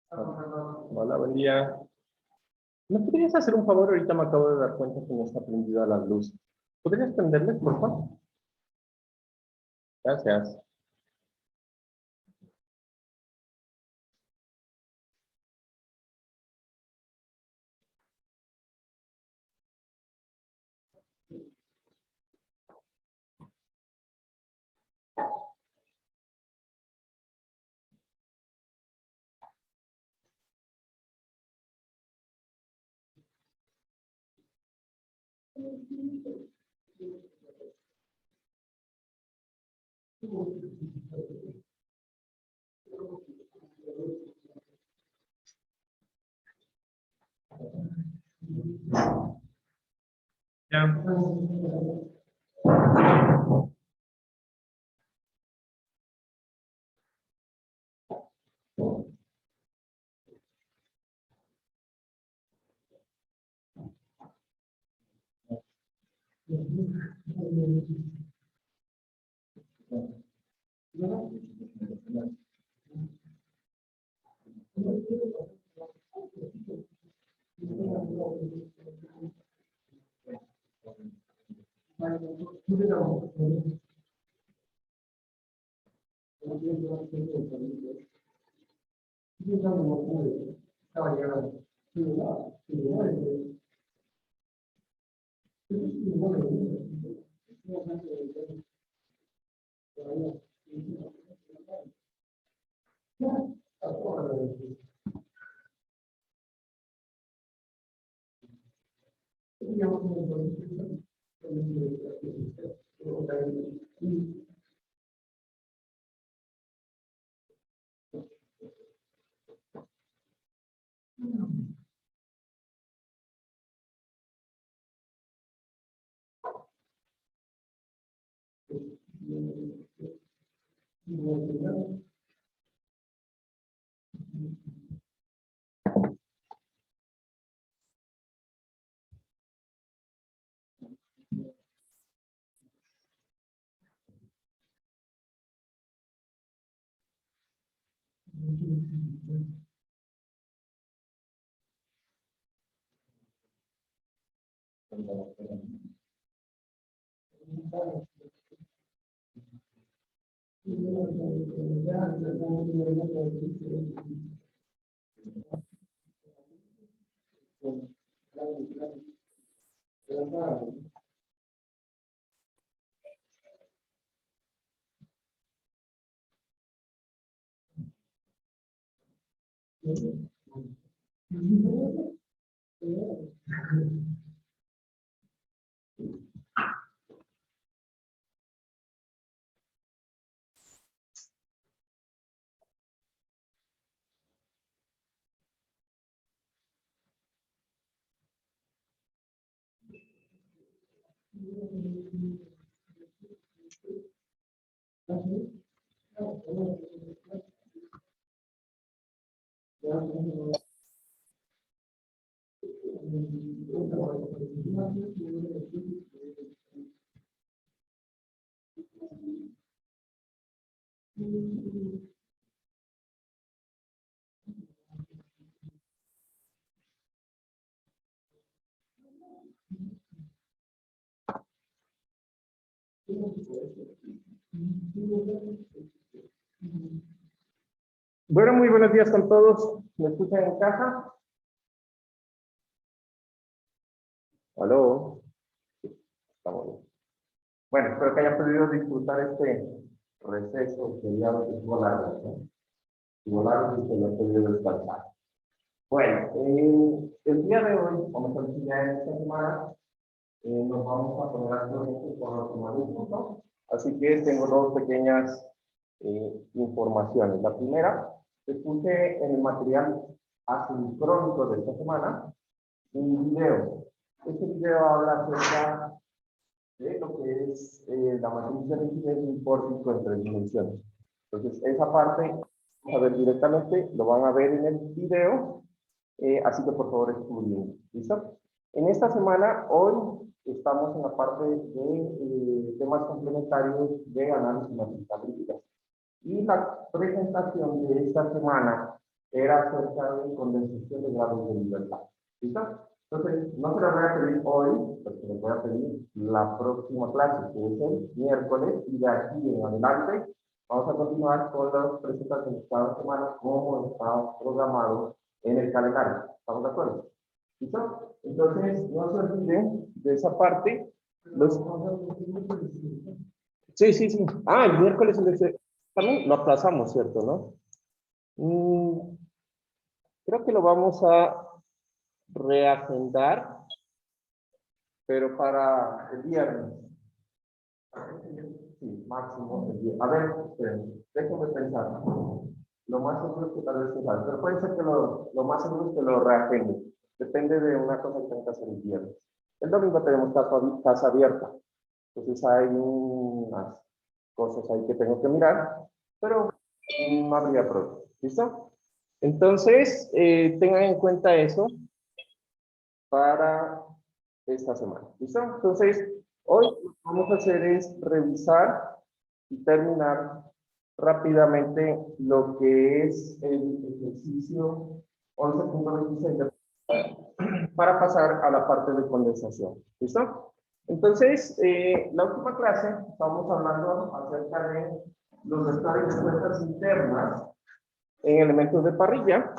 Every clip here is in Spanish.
Hola, buen día. ¿Me podrías hacer un favor? Ahorita me acabo de dar cuenta que no está prendida la luz. ¿Podrías prenderle, por favor? Gracias. Ya. Bueno, muy buenos días con todos. ¿Me escuchan en casa? ¿Aló? Sí, estamos bien. Bueno, espero que hayan podido disfrutar este receso feriado que estuvo largo, ¿no? Estuvo largo y que lo he podido descansar. Bueno, el día de hoy, como mejor dicho, ya en esta semana, nos vamos a poner al corriente con los temas del curso. Así que tengo dos pequeñas informaciones. La primera, les puse en el material asincrónico de esta semana un video. Este video habla acerca de lo que es la matriz de rigidez de un pórtico en tres dimensiones. Entonces, esa parte, vamos a ver directamente, lo van a ver en el video, así que por favor estudien. ¿Listo? En esta semana, hoy, estamos en la parte de temas complementarios de análisis matricial rígidas. Y la presentación de esta semana era acerca de condensación de grados de libertad. ¿Listo? Entonces, no se lo voy a pedir hoy, pero se lo voy a pedir la próxima clase, que es el miércoles, y de aquí en adelante vamos a continuar con las presentaciones cada semana como está programado en el calendario. ¿Estamos de acuerdo? ¿Listo? Entonces, no se olviden de esa parte. Los... Sí, sí, sí. Ah, el miércoles también lo aplazamos, ¿cierto? ¿No? Creo que lo vamos a reagendar, pero para el viernes. Sí, máximo el viernes. A ver, déjenme pensar. Lo más seguro es que tal vez se salga, pero puede ser que lo más seguro es que lo reagende. Depende de una cosa que tenga que hacer el viernes. El domingo tenemos casa abierta. Entonces hay unas cosas ahí que tengo que mirar, pero no habría problema. ¿Listo? Entonces, tengan en cuenta eso para esta semana. ¿Listo? Entonces, hoy lo que vamos a hacer es revisar y terminar rápidamente lo que es el ejercicio 11.26 para pasar a la parte de condensación. ¿Listo? Entonces, la última clase estamos hablando acerca de los vectores de fuerzas internas en elementos de parrilla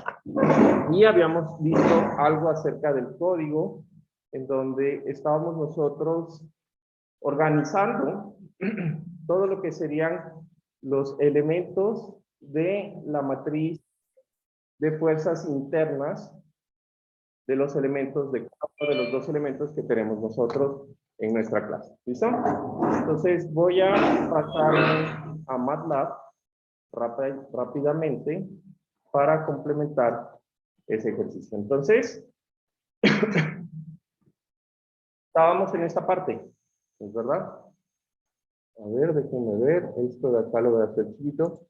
y habíamos visto algo acerca del código en donde estábamos nosotros organizando todo lo que serían los elementos de la matriz de fuerzas internas de los elementos de cada uno de los dos elementos que tenemos nosotros en nuestra clase. ¿Listo? Entonces voy a pasar a MATLAB rápidamente para complementar ese ejercicio. Entonces, estábamos en esta parte, ¿es verdad? A ver, déjenme ver. Esto de acá lo voy a hacer chiquito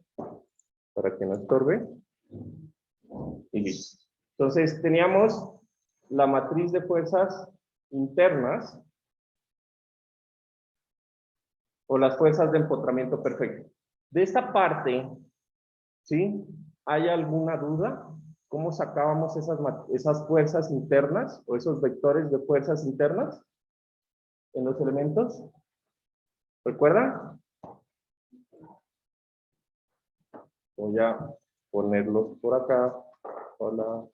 para que no estorbe. Y listo. Entonces, teníamos la matriz de fuerzas internas o las fuerzas de empotramiento perfecto. De esta parte, ¿sí? ¿Hay alguna duda? ¿Cómo sacábamos esas fuerzas internas o esos vectores de fuerzas internas en los elementos? ¿Recuerdan? Voy a ponerlos por acá. Hola.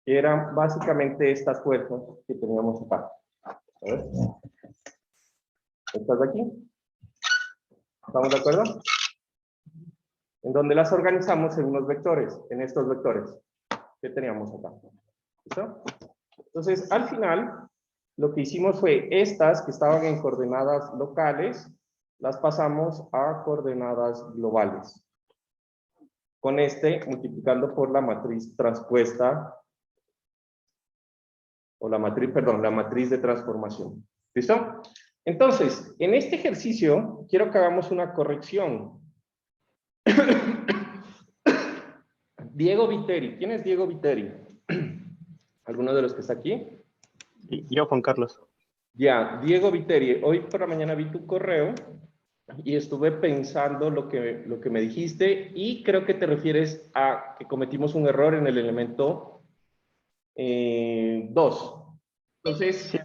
Eran básicamente estas fuerzas que teníamos acá. A ver. ¿Estás de aquí? ¿Estamos de acuerdo? En donde las organizamos en unos vectores, en estos vectores que teníamos acá. ¿Listo? Entonces, al final, lo que hicimos fue estas que estaban en coordenadas locales, las pasamos a coordenadas globales. Con multiplicando por la matriz transpuesta, o la matriz de transformación. ¿Listo? Entonces, en este ejercicio, quiero que hagamos una corrección. Diego Viteri. ¿Quién es Diego Viteri? ¿Alguno de los que está aquí? Yo, Juan Carlos. Ya, Diego Viteri. Hoy por la mañana vi tu correo y estuve pensando lo que me dijiste y creo que te refieres a que cometimos un error en el elemento 2. Entonces, Sí.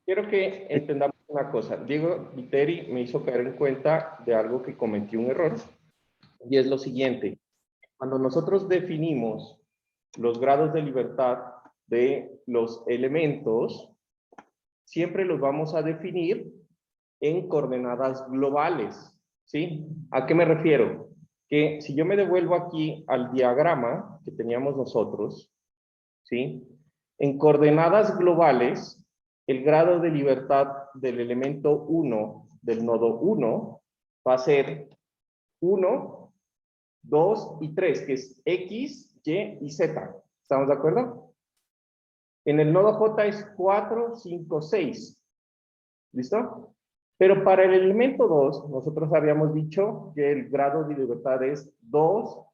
quiero que entendamos una cosa. Diego Viteri me hizo caer en cuenta de algo que cometí un error, y es lo siguiente. Cuando nosotros definimos los grados de libertad de los elementos, siempre los vamos a definir en coordenadas globales, ¿sí? ¿A qué me refiero? Que si yo me devuelvo aquí al diagrama que teníamos nosotros, ¿sí? En coordenadas globales, el grado de libertad del elemento 1 del nodo 1 va a ser 1, 2 y 3, que es X, Y y Z. ¿Estamos de acuerdo? En el nodo J es 4, 5, 6. ¿Listo? Pero para el elemento 2, nosotros habíamos dicho que el grado de libertad es 2,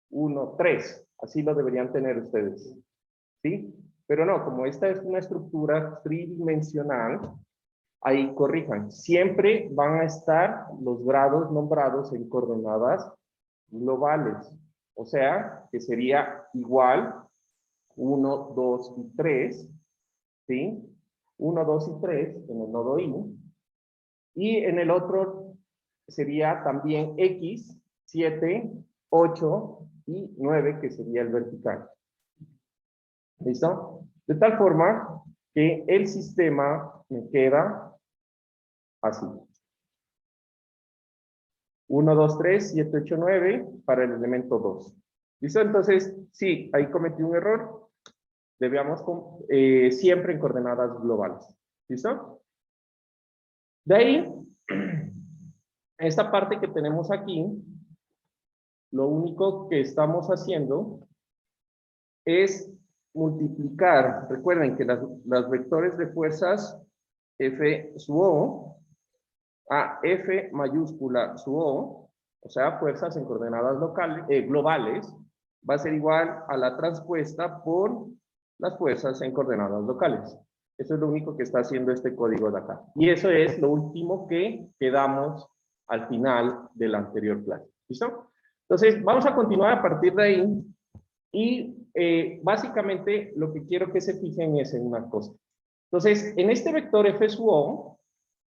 1, 3. Así lo deberían tener ustedes. ¿Sí? Pero no, como esta es una estructura tridimensional, ahí corrijan. Siempre van a estar los grados nombrados en coordenadas globales. O sea, que sería igual 1, 2 y 3, ¿sí? 1, 2 y 3 en el nodo I. Y en el otro sería también X, 7, 8 y 9, que sería el vertical. ¿Listo? De tal forma que el sistema me queda así. 1, 2, 3, 7, 8, 9 para el elemento 2. ¿Listo? Entonces, sí, ahí cometí un error. Debíamos siempre en coordenadas globales. ¿Listo? De ahí, esta parte que tenemos aquí, lo único que estamos haciendo es multiplicar. Recuerden que las vectores de fuerzas F sub O a F mayúscula sub o sea, fuerzas en coordenadas locales, globales, va a ser igual a la transpuesta por las fuerzas en coordenadas locales. Eso es lo único que está haciendo este código de acá. Y eso es lo último que quedamos al final de la anterior clase. ¿Listo? Entonces, vamos a continuar a partir de ahí y básicamente lo que quiero que se fijen es en una cosa. Entonces, en este vector F sub O,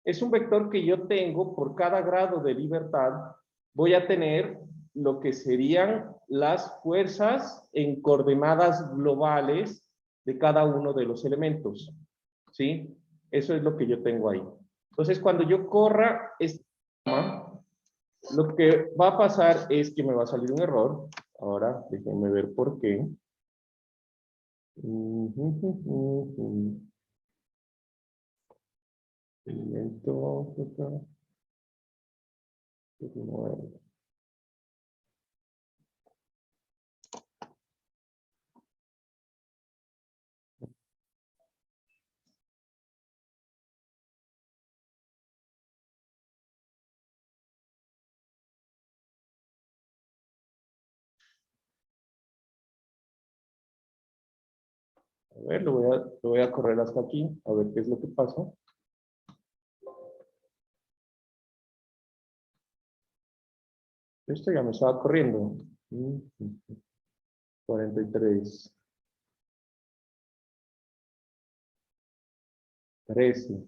es un vector que yo tengo por cada grado de libertad, voy a tener lo que serían las fuerzas en coordenadas globales de cada uno de los elementos. ¿Sí? Eso es lo que yo tengo ahí. Entonces, cuando yo corra este programa, lo que va a pasar es que me va a salir un error. Ahora, déjenme ver por qué. Elemento. A ver, lo voy a correr hasta aquí, a ver qué es lo que pasa. Esto ya me estaba corriendo. 43. 13.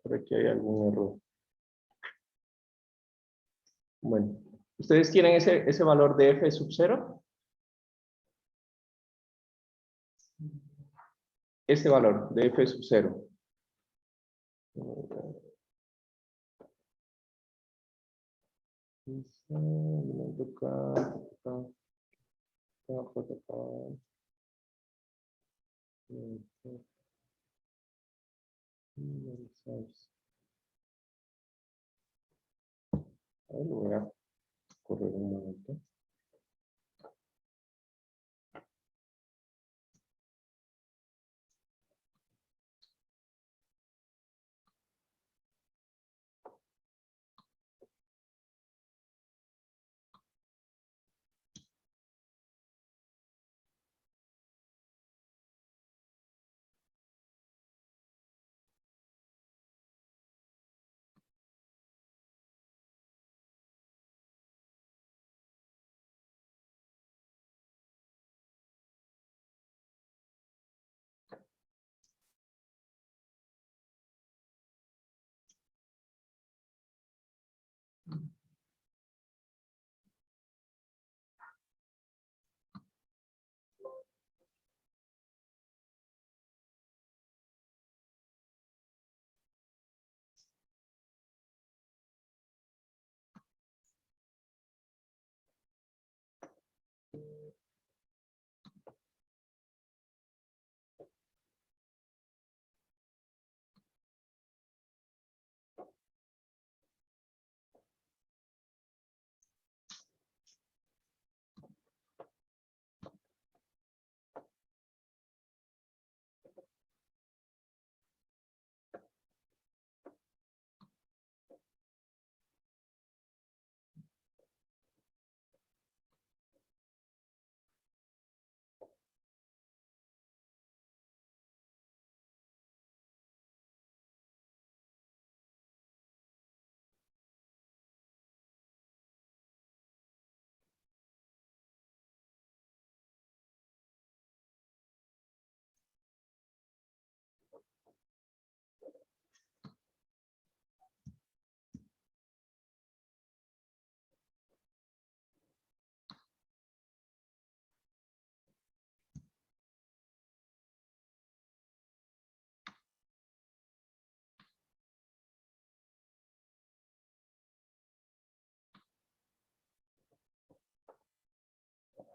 Por aquí hay algún error. Bueno, ¿ustedes quieren ese valor de F sub 0? Este valor de F sub 0. A ver, lo voy a correr un momento.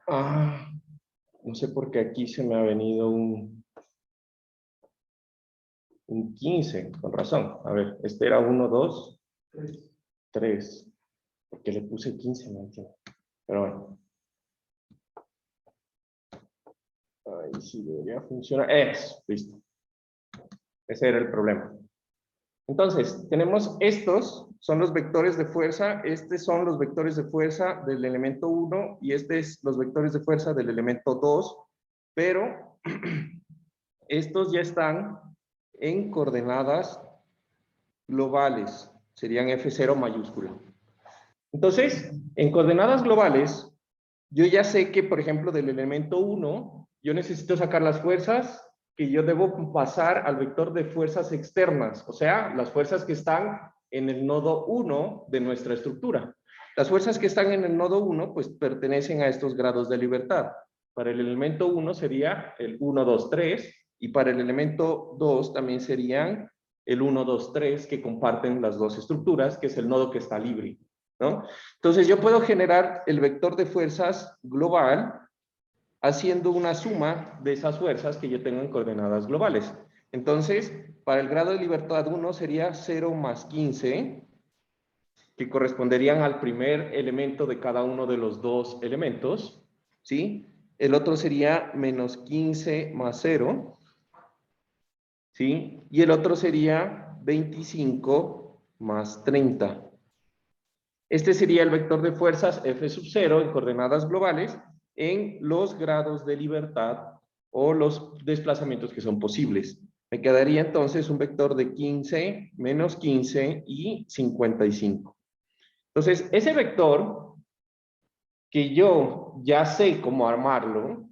No sé por qué aquí se me ha venido un 15, con razón. A ver, este era 1, 2, 3. ¿Por qué le puse 15? No entiendo. Pero bueno. Ahí sí debería funcionar. Listo. Ese era el problema. Entonces, tenemos estos, son los vectores de fuerza, estos son los vectores de fuerza del elemento 1 y estos los vectores de fuerza del elemento 2, pero estos ya están en coordenadas globales, serían F0 mayúscula. Entonces, en coordenadas globales, yo ya sé que, por ejemplo, del elemento 1, yo necesito sacar las fuerzas que yo debo pasar al vector de fuerzas externas, o sea, las fuerzas que están en el nodo 1 de nuestra estructura. Las fuerzas que están en el nodo 1, pues pertenecen a estos grados de libertad. Para el elemento 1 sería el 1, 2, 3, y para el elemento 2 también serían el 1, 2, 3, que comparten las dos estructuras, que es el nodo que está libre, ¿no? Entonces yo puedo generar el vector de fuerzas global haciendo una suma de esas fuerzas que yo tengo en coordenadas globales. Entonces, para el grado de libertad 1 sería 0 más 15, que corresponderían al primer elemento de cada uno de los dos elementos, ¿sí? El otro sería menos 15 más 0, ¿sí? Y el otro sería 25 más 30. Este sería el vector de fuerzas F sub 0 en coordenadas globales en los grados de libertad o los desplazamientos que son posibles. Me quedaría entonces un vector de 15, menos 15 y 55. Entonces, ese vector que yo ya sé cómo armarlo,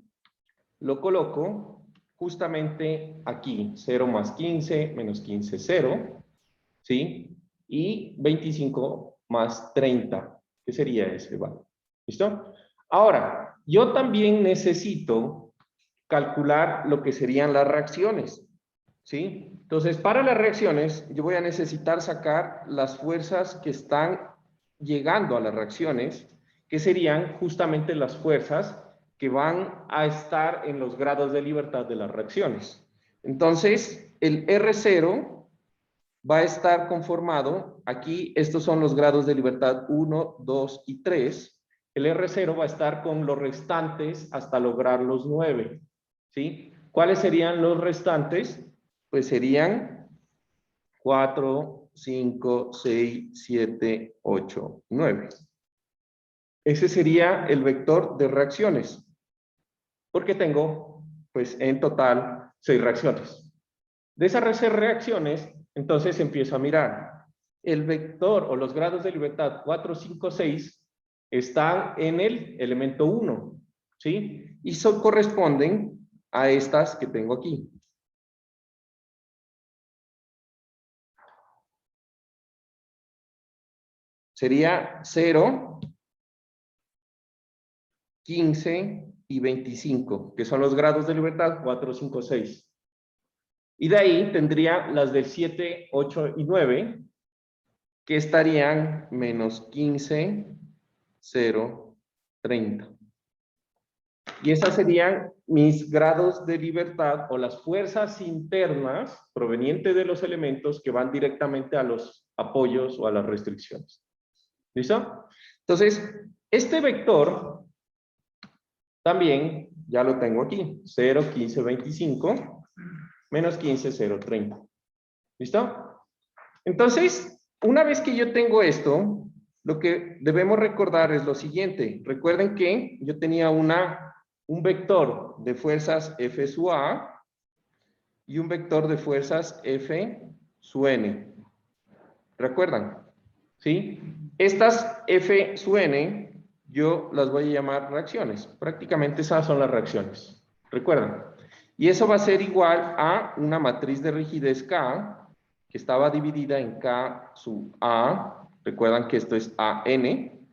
lo coloco justamente aquí, 0 más 15, menos 15, 0, ¿sí? Y 25 más 30, que sería ese valor. ¿Listo? Ahora, yo también necesito calcular lo que serían las reacciones, ¿sí? Entonces, para las reacciones, yo voy a necesitar sacar las fuerzas que están llegando a las reacciones, que serían justamente las fuerzas que van a estar en los grados de libertad de las reacciones. Entonces, el R0 va a estar conformado, aquí estos son los grados de libertad 1, 2 y 3, el R0 va a estar con los restantes hasta lograr los 9, ¿sí? ¿Cuáles serían los restantes? Pues serían 4, 5, 6, 7, 8, 9. Ese sería el vector de reacciones, porque tengo, pues en total, 6 reacciones. De esas 6 reacciones, entonces empiezo a mirar. El vector o los grados de libertad 4, 5, 6 están en el elemento 1, ¿sí? Y corresponden a estas que tengo aquí. Sería 0, 15 y 25, que son los grados de libertad 4, 5, 6. Y de ahí tendría las del 7, 8 y 9, que estarían menos 15, 0, 30. Y esas serían mis grados de libertad o las fuerzas internas provenientes de los elementos que van directamente a los apoyos o a las restricciones. ¿Listo? Entonces, este vector también ya lo tengo aquí. 0, 15, 25, menos 15, 0, 30. ¿Listo? Entonces, una vez que yo tengo esto, lo que debemos recordar es lo siguiente. Recuerden que yo tenía un vector de fuerzas F sub A y un vector de fuerzas F sub N. ¿Recuerdan? ¿Sí? Estas F sub N, yo las voy a llamar reacciones. Prácticamente esas son las reacciones. ¿Recuerdan? Y eso va a ser igual a una matriz de rigidez K, que estaba dividida en K sub A. Recuerdan que esto es AN,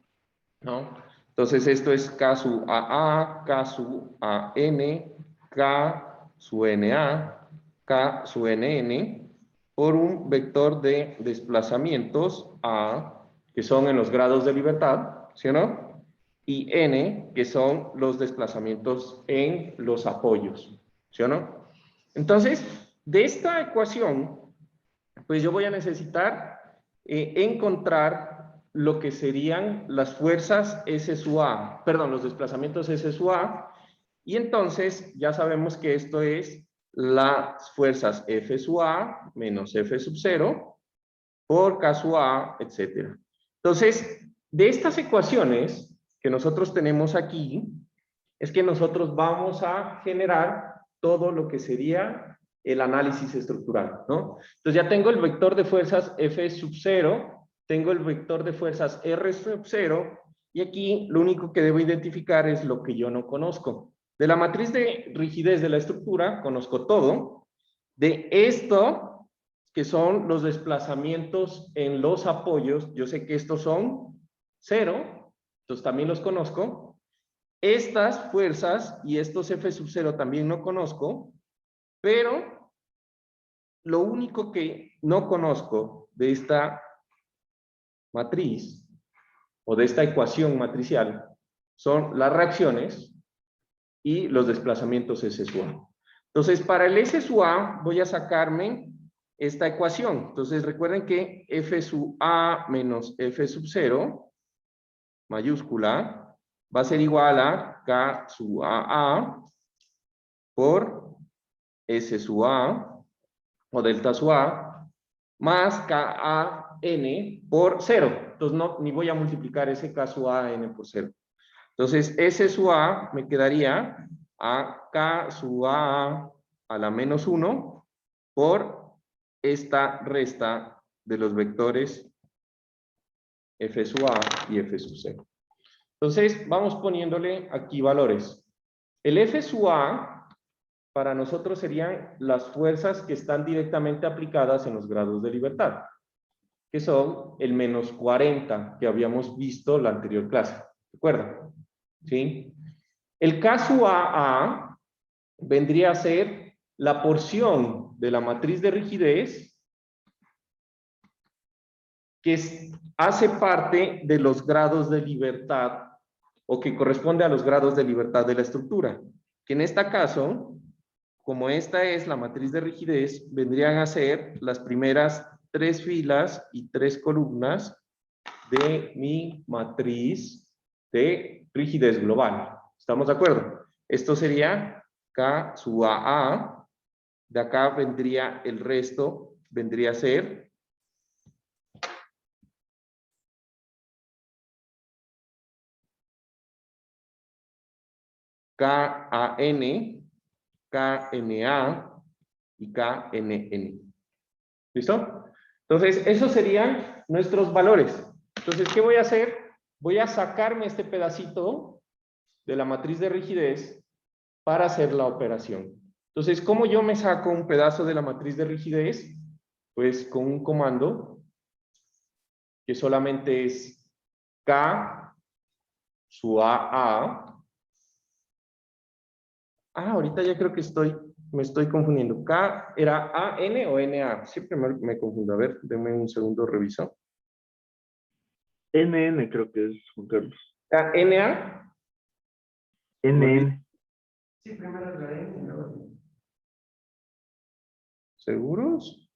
¿no? Entonces esto es K sub AA, K sub AN, K sub NA, K sub NN, por un vector de desplazamientos A, que son en los grados de libertad, ¿sí o no? y n, que son los desplazamientos en los apoyos, ¿sí o no? Entonces, de esta ecuación, pues yo voy a necesitar encontrar lo que serían las fuerzas S sub A, perdón, los desplazamientos S sub A, y entonces ya sabemos que esto es las fuerzas F sub A menos F sub 0 por K sub A, etc. Entonces, de estas ecuaciones que nosotros tenemos aquí, es que nosotros vamos a generar todo lo que sería el análisis estructural, ¿no? Entonces ya tengo el vector de fuerzas F sub 0, tengo el vector de fuerzas R sub 0, y aquí lo único que debo identificar es lo que yo no conozco. De la matriz de rigidez de la estructura, conozco todo. De esto, que son los desplazamientos en los apoyos, yo sé que estos son 0, entonces también los conozco. Estas fuerzas y estos F sub 0 también no conozco, pero lo único que no conozco de esta matriz o de esta ecuación matricial son las reacciones y los desplazamientos S sub A. Entonces, para el S sub A voy a sacarme esta ecuación. Entonces, recuerden que F sub A menos F sub 0, mayúscula, va a ser igual a K sub AA por S sub A o delta sub A más KAN por 0. Entonces, no, ni voy a multiplicar ese K sub AN por 0. Entonces, S sub A me quedaría a K sub A a la menos 1 por esta resta de los vectores F sub A y F sub 0. Entonces, vamos poniéndole aquí valores. El F sub A para nosotros serían las fuerzas que están directamente aplicadas en los grados de libertad, que son el menos 40 que habíamos visto la anterior clase. ¿Recuerdan? ¿Sí? El K sub AA vendría a ser la porción de la matriz de rigidez que hace parte de los grados de libertad o que corresponde a los grados de libertad de la estructura, que en este caso, como esta es la matriz de rigidez, vendrían a ser las primeras 3 filas y 3 columnas de mi matriz de rigidez global. ¿Estamos de acuerdo? Esto sería K sub AA. De acá vendría el resto, vendría a ser KAN, KNA y KNN. ¿Listo? Entonces, esos serían nuestros valores. Entonces, ¿qué voy a hacer? Voy a sacarme este pedacito de la matriz de rigidez para hacer la operación. Entonces, ¿cómo yo me saco un pedazo de la matriz de rigidez? Pues con un comando que solamente es K sub AA. Ahorita ya creo que me estoy confundiendo. K era AN o NA. Siempre me confundo. A ver, denme un segundo, reviso. NN creo que es, Juan Carlos. NA. NN. Sí, primero es la N, ¿no? ¿Seguros?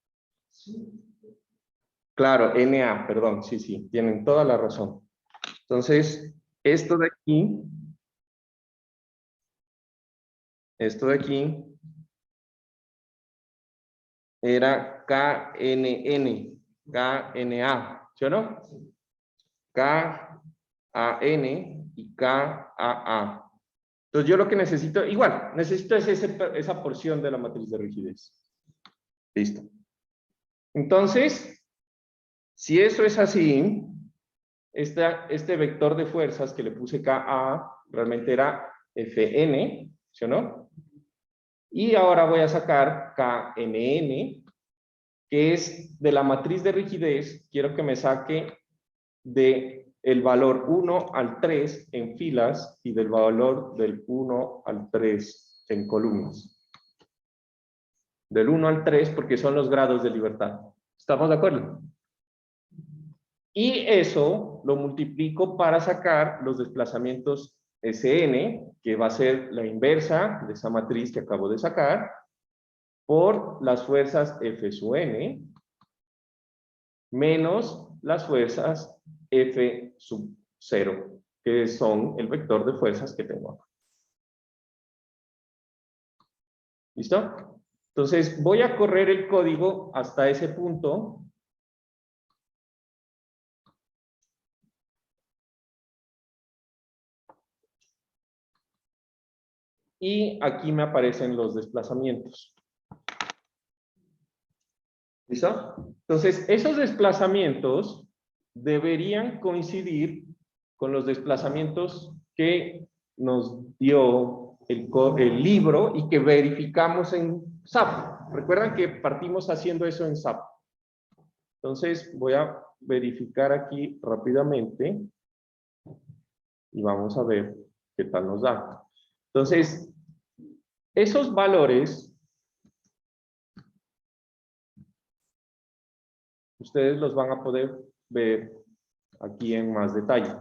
Sí. Claro, NA, perdón. Sí, sí, tienen toda la razón. Entonces, esto de aquí era KNN, KNA, ¿sí o no? KAN y KAA. Entonces yo lo que necesito, igual, necesito es esa porción de la matriz de rigidez. Listo. Entonces, si eso es así, este vector de fuerzas que le puse KA realmente era FN, ¿sí o no? Y ahora voy a sacar KNN, que es de la matriz de rigidez, quiero que me saque de el valor 1 al 3 en filas y del valor del 1 al 3 en columnas. Del 1 al 3 porque son los grados de libertad. ¿Estamos de acuerdo? Y eso lo multiplico para sacar los desplazamientos Sn, que va a ser la inversa de esa matriz que acabo de sacar, por las fuerzas F sub n, menos las fuerzas F sub 0, que son el vector de fuerzas que tengo acá. ¿Listo? Entonces voy a correr el código hasta ese punto. Y aquí me aparecen los desplazamientos. ¿Listo? Entonces, esos desplazamientos deberían coincidir con los desplazamientos que nos dio el libro y que verificamos en SAP. Recuerdan que partimos haciendo eso en SAP. Entonces, voy a verificar aquí rápidamente y vamos a ver qué tal nos da. Entonces, esos valores ustedes los van a poder ver aquí en más detalle.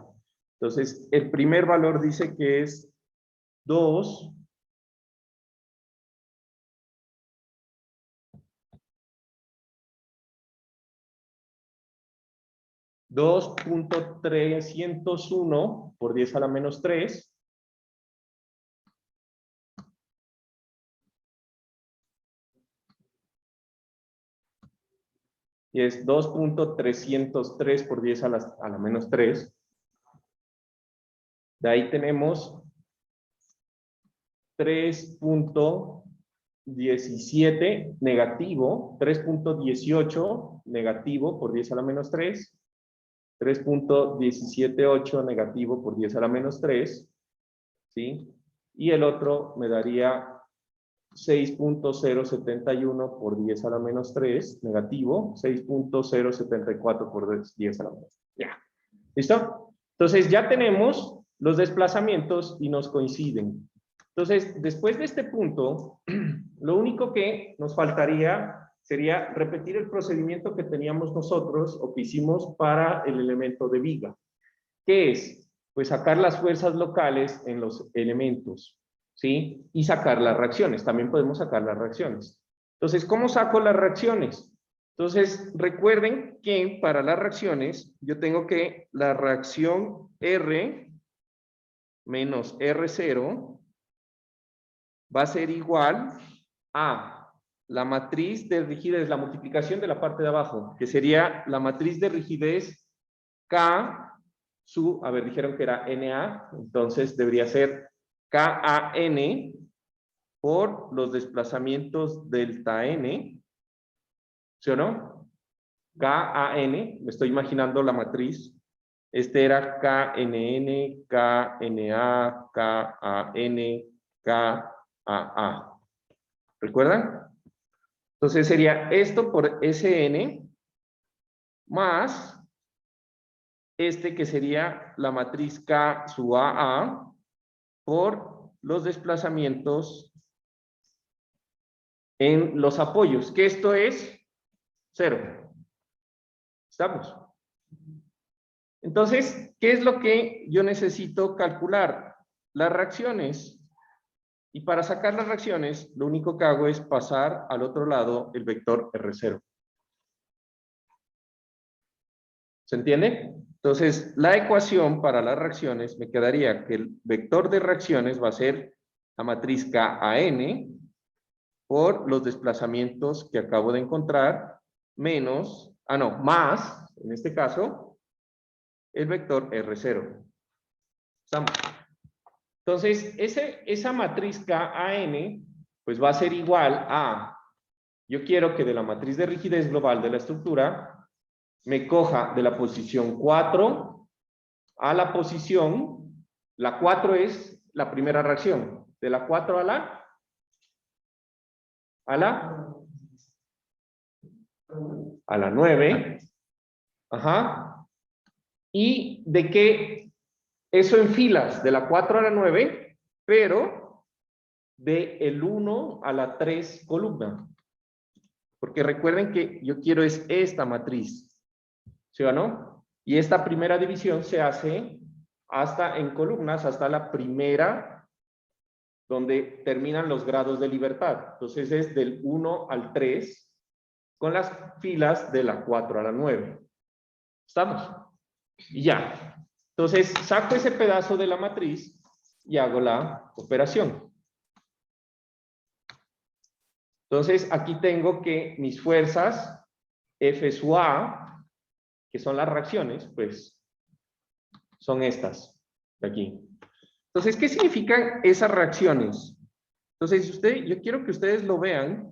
Entonces, el primer valor dice que es 2.301 por 10 a la menos 3. Y es 2.303 por 10 a la menos 3. De ahí tenemos 3.17 negativo, 3.18 negativo por 10 a la menos 3, 3.178 negativo por 10 a la menos 3, ¿sí? Y el otro me daría 6.071 por 10 a la menos 3, negativo, 6.074 por 10 a la menos 3. Ya. ¿Listo? Entonces ya tenemos los desplazamientos y nos coinciden. Entonces, después de este punto, lo único que nos faltaría sería repetir el procedimiento que teníamos nosotros o que hicimos para el elemento de viga. ¿Qué es? Pues sacar las fuerzas locales en los elementos, ¿sí? Y sacar las reacciones. También podemos sacar las reacciones. Entonces, ¿cómo saco las reacciones? Entonces, recuerden que para las reacciones, yo tengo que la reacción R menos R0 va a ser igual a la matriz de rigidez, la multiplicación de la parte de abajo, que sería la matriz de rigidez K a ver, dijeron que era NA, entonces debería ser KAN por los desplazamientos delta N, ¿sí o no? KAN, me estoy imaginando la matriz. Este era KNN, KNA, KAN, KAA. ¿Recuerdan? Entonces sería esto por SN más este que sería la matriz K sub AA por los desplazamientos en los apoyos, que esto es 0. ¿Estamos? Entonces, ¿qué es lo que yo necesito calcular? Las reacciones. Y para sacar las reacciones, lo único que hago es pasar al otro lado el vector R0. ¿Se entiende? Entonces, la ecuación para las reacciones me quedaría que el vector de reacciones va a ser la matriz KAN por los desplazamientos que acabo de encontrar, menos, más, en este caso, el vector R0. ¿Estamos? Entonces, esa matriz KAN, pues va a ser igual a, yo quiero que de la matriz de rigidez global de la estructura, me coja de la posición 4 a la posición, la 4 es la primera reacción, de la 4 a la 9, ajá, y de que eso en filas, de la 4 a la 9, pero de el 1 a la 3 columna, porque recuerden que yo quiero es esta matriz, ¿sí o no? Y esta primera división se hace hasta en columnas, hasta la primera, donde terminan los grados de libertad. Entonces es del 1 al 3, con las filas de la 4 a la 9. ¿Estamos? Y ya. Entonces saco ese pedazo de la matriz y hago la operación. Entonces aquí tengo que mis fuerzas F sub A, que son las reacciones, pues son estas de aquí. Entonces, ¿qué significan esas reacciones? Entonces, yo quiero que ustedes lo vean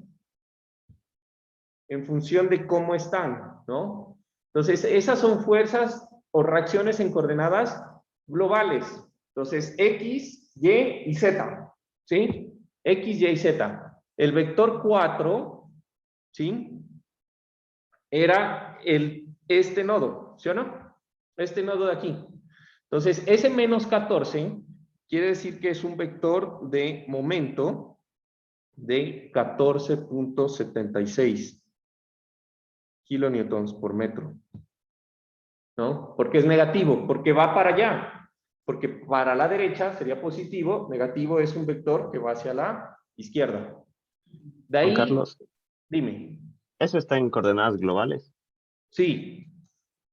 en función de cómo están, ¿no? Entonces, esas son fuerzas o reacciones en coordenadas globales. Entonces, X, Y y Z, ¿sí? X, Y y Z. El vector 4, ¿sí? Era este nodo, ¿sí o no? Este nodo de aquí. Entonces, ese menos 14 quiere decir que es un vector de momento de 14.76 kilonewtons por metro. ¿No? ¿Por qué es negativo? Porque va para allá. Porque para la derecha sería positivo, negativo es un vector que va hacia la izquierda. De ahí, Juan Carlos, dime. ¿eso está en coordenadas globales? Sí,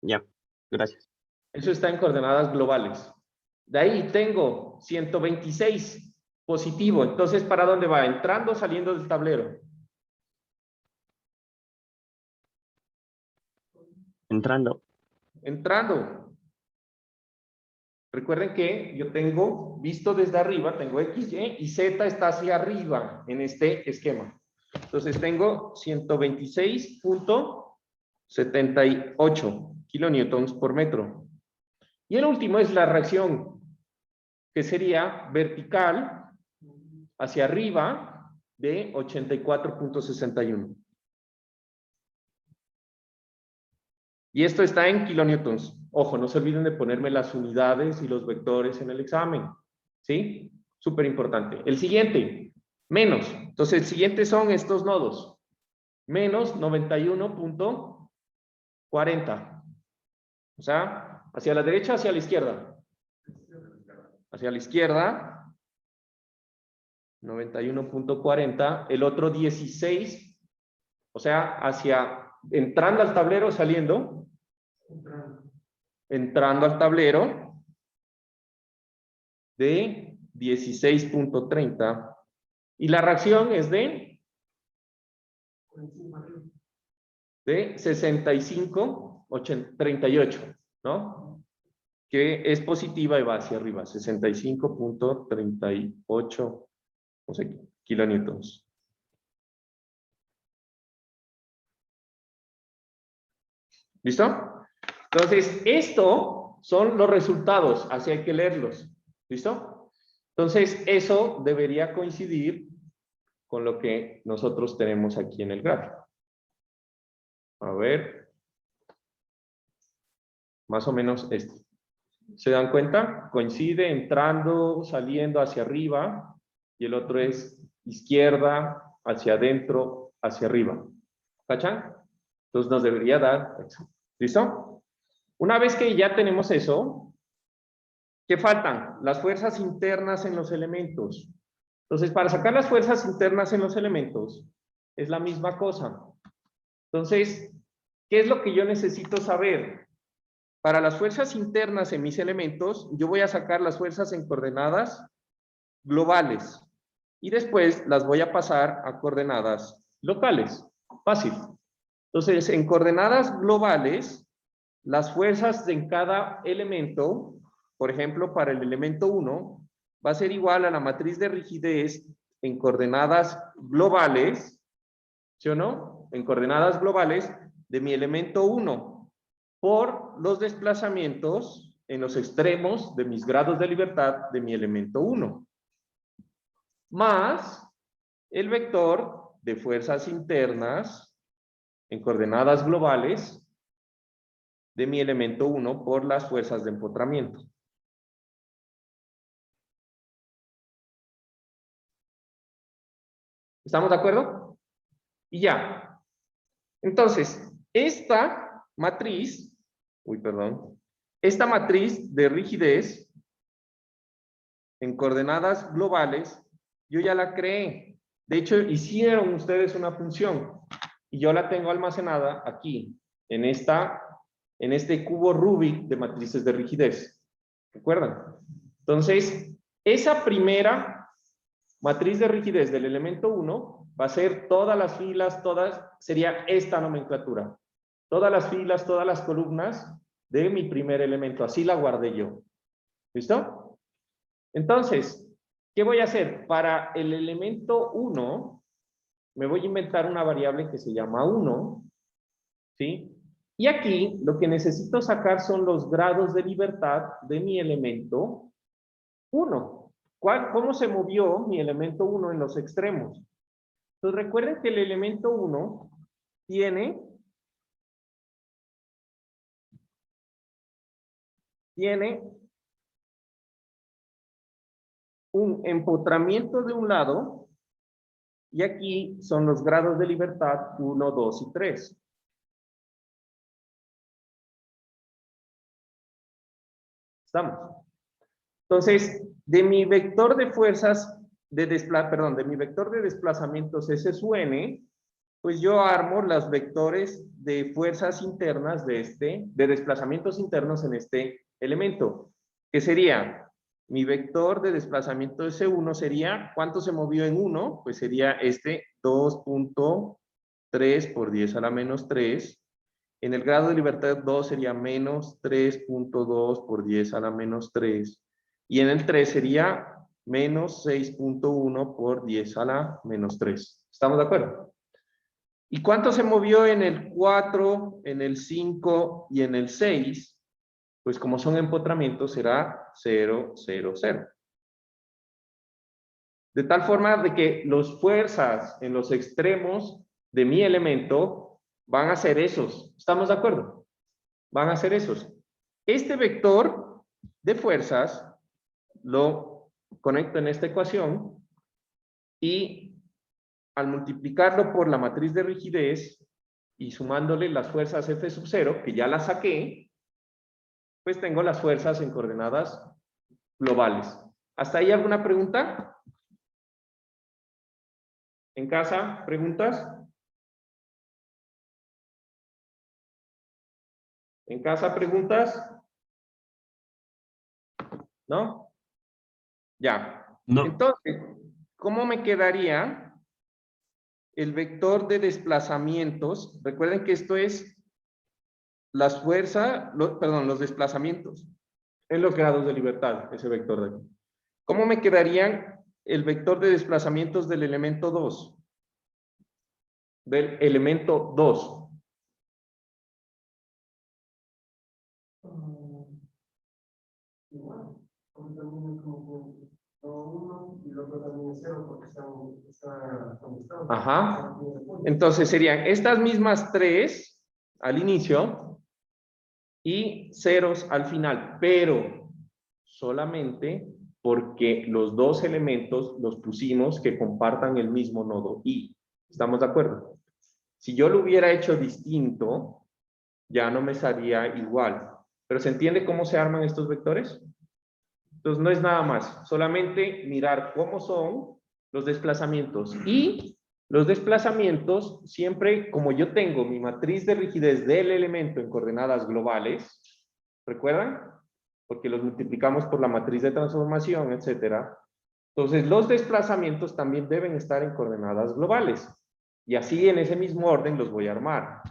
Ya, gracias. eso está en coordenadas globales. De ahí tengo 126 positivo. Entonces, ¿para dónde va? ¿Entrando o saliendo del tablero? Entrando. Entrando. Recuerden que yo tengo, visto desde arriba, tengo X, Y y Z está hacia arriba en este esquema. Entonces tengo 126.78 kilonewtons por metro. Y el último es la reacción, que sería vertical hacia arriba de 84.61. Y esto está en kilonewtons. Ojo, no se olviden de ponerme las unidades y los vectores en el examen. ¿Sí? Súper importante. El siguiente, menos. Entonces, el siguiente son estos nodos. Menos 91.40. O sea, hacia la derecha, hacia la izquierda. Hacia la izquierda, 91.40. El otro 16, o sea, hacia, entrando al tablero, saliendo. Entrando al tablero de 16.30. Y la reacción es de 65.38, ¿no? Que es positiva y va hacia arriba, 65.38, no sé, kilonewtons. ¿Listo? Entonces, esto son los resultados, así hay que leerlos. ¿Listo? Entonces, eso debería coincidir con lo que nosotros tenemos aquí en el gráfico. A ver. Más o menos esto. ¿Se dan cuenta? Coincide entrando, saliendo hacia arriba, y el otro es izquierda, hacia adentro, hacia arriba. ¿Cachan? Entonces nos debería dar. ¿Listo? Una vez que ya tenemos eso, ¿qué faltan? Las fuerzas internas en los elementos. Entonces, para sacar las fuerzas internas en los elementos, es la misma cosa. Entonces, ¿qué es lo que yo necesito saber? Para las fuerzas internas en mis elementos, yo voy a sacar las fuerzas en coordenadas globales. Y después las voy a pasar a coordenadas locales. Fácil. Entonces, en coordenadas globales, las fuerzas en cada elemento, por ejemplo, para el elemento 1, va a ser igual a la matriz de rigidez en coordenadas globales, ¿sí o no? En coordenadas globales de mi elemento 1 por los desplazamientos en los extremos de mis grados de libertad de mi elemento 1, más el vector de fuerzas internas en coordenadas globales de mi elemento 1 por las fuerzas de empotramiento. ¿Estamos de acuerdo? Y ya. Entonces, esta matriz perdón. Esta matriz de rigidez en coordenadas globales, yo ya la creé. De hecho, hicieron ustedes una función y yo la tengo almacenada aquí, en este cubo Rubik de matrices de rigidez. ¿Recuerdan? Entonces, esa primera matriz de rigidez del elemento 1 va a ser todas las filas, sería esta nomenclatura. Todas las filas, todas las columnas de mi primer elemento. Así la guardé yo. ¿Listo? Entonces, ¿qué voy a hacer? Para el elemento 1, me voy a inventar una variable que se llama 1, ¿sí? Y aquí lo que necesito sacar son los grados de libertad de mi elemento 1. ¿Cómo se movió mi elemento 1 en los extremos? Entonces recuerden que el elemento 1 tiene un empotramiento de un lado y aquí son los grados de libertad 1, 2 y 3. ¿Estamos? Entonces, de mi vector de fuerzas, de mi vector de desplazamientos S sub n, pues yo armo los vectores de fuerzas internas de desplazamientos internos en este elemento, que sería, mi vector de desplazamiento S1 sería, ¿cuánto se movió en 1? Pues sería 2.3 por 10 a la menos 3. En el grado de libertad 2 sería menos 3.2 por 10 a la menos 3. Y en el 3 sería menos 6.1 por 10 a la menos 3. ¿Estamos de acuerdo? ¿Y cuánto se movió en el 4, en el 5 y en el 6? Pues como son empotramientos será 0, 0, 0. De tal forma de que las fuerzas en los extremos de mi elemento van a ser esos. ¿Estamos de acuerdo? Van a ser esos. Este vector de fuerzas lo conecto en esta ecuación y al multiplicarlo por la matriz de rigidez y sumándole las fuerzas F sub 0, que ya las saqué, pues tengo las fuerzas en coordenadas globales. ¿Hasta ahí alguna pregunta? ¿En casa? ¿Preguntas? ¿En casa preguntas? ¿No? Ya. No. Entonces, ¿cómo me quedaría el vector de desplazamientos? Recuerden que esto es las fuerzas, los desplazamientos en los grados de libertad, ese vector de aquí. ¿Cómo me quedarían el vector de desplazamientos del elemento 2? Del elemento 2. Igual, como también es como que uno y el otro también es 0 porque está conectado. Ajá. Entonces serían estas mismas 3 al inicio y ceros al final, pero solamente porque los dos elementos los pusimos que compartan el mismo nodo I. ¿Estamos de acuerdo? Si yo lo hubiera hecho distinto, ya no me salía igual. ¿Pero se entiende cómo se arman estos vectores? Entonces no es nada más, solamente mirar cómo son los desplazamientos. Y los desplazamientos, siempre como yo tengo mi matriz de rigidez del elemento en coordenadas globales, ¿recuerdan? Porque los multiplicamos por la matriz de transformación, etcétera. Entonces los desplazamientos también deben estar en coordenadas globales. Y así en ese mismo orden los voy a armar.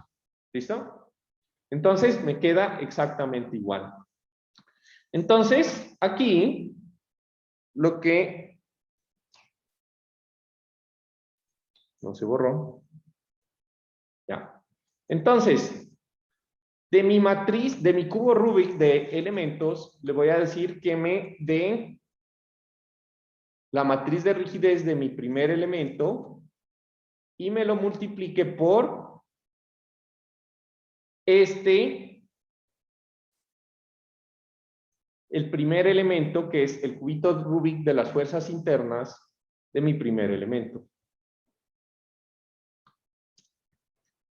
¿Listo? Entonces me queda exactamente igual. Entonces, aquí, lo que... No se borró. Ya. Entonces, de mi matriz, de mi cubo Rubik de elementos, le voy a decir que me dé la matriz de rigidez de mi primer elemento y me lo multiplique por el primer elemento, que es el cubito Rubik de las fuerzas internas de mi primer elemento.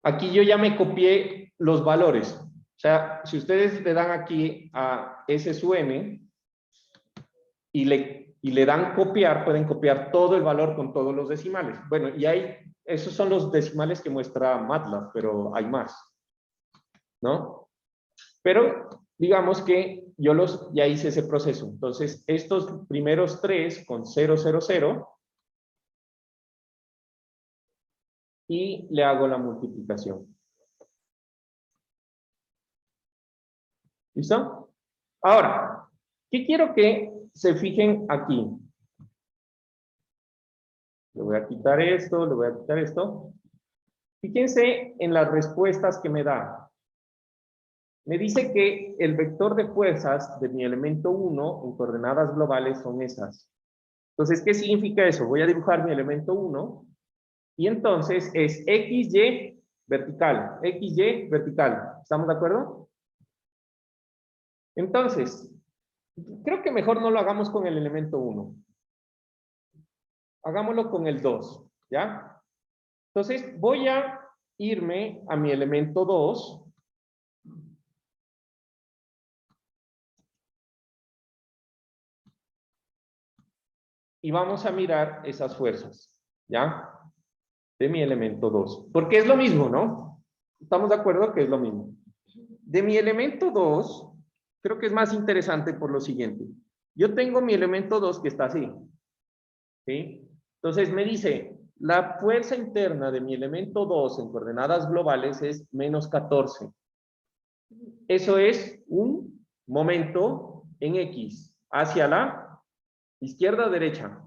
Aquí yo ya me copié los valores. O sea, si ustedes le dan aquí a S sub n y le dan copiar, pueden copiar todo el valor con todos los decimales. Bueno, y esos son los decimales que muestra MATLAB, pero hay más, ¿no? Pero digamos que yo ya hice ese proceso. Entonces, estos primeros 3 con 0, 0, 0, y le hago la multiplicación. ¿Listo? Ahora, ¿qué quiero que se fijen aquí? Le voy a quitar esto, le voy a quitar esto. Fíjense en las respuestas que me da. Me dice que el vector de fuerzas de mi elemento 1 en coordenadas globales son esas. Entonces, ¿qué significa eso? Voy a dibujar mi elemento 1 y entonces es XY vertical, XY vertical. ¿Estamos de acuerdo? Entonces, creo que mejor no lo hagamos con el elemento 1. Hagámoslo con el 2, ¿ya? Entonces, voy a irme a mi elemento 2. Y vamos a mirar esas fuerzas, ¿ya? De mi elemento 2. Porque es lo mismo, ¿no? ¿Estamos de acuerdo que es lo mismo? De mi elemento 2, creo que es más interesante por lo siguiente. Yo tengo mi elemento 2 que está así, ¿sí? Entonces me dice, la fuerza interna de mi elemento 2 en coordenadas globales es menos 14. Eso es un momento en X, hacia la izquierda o derecha.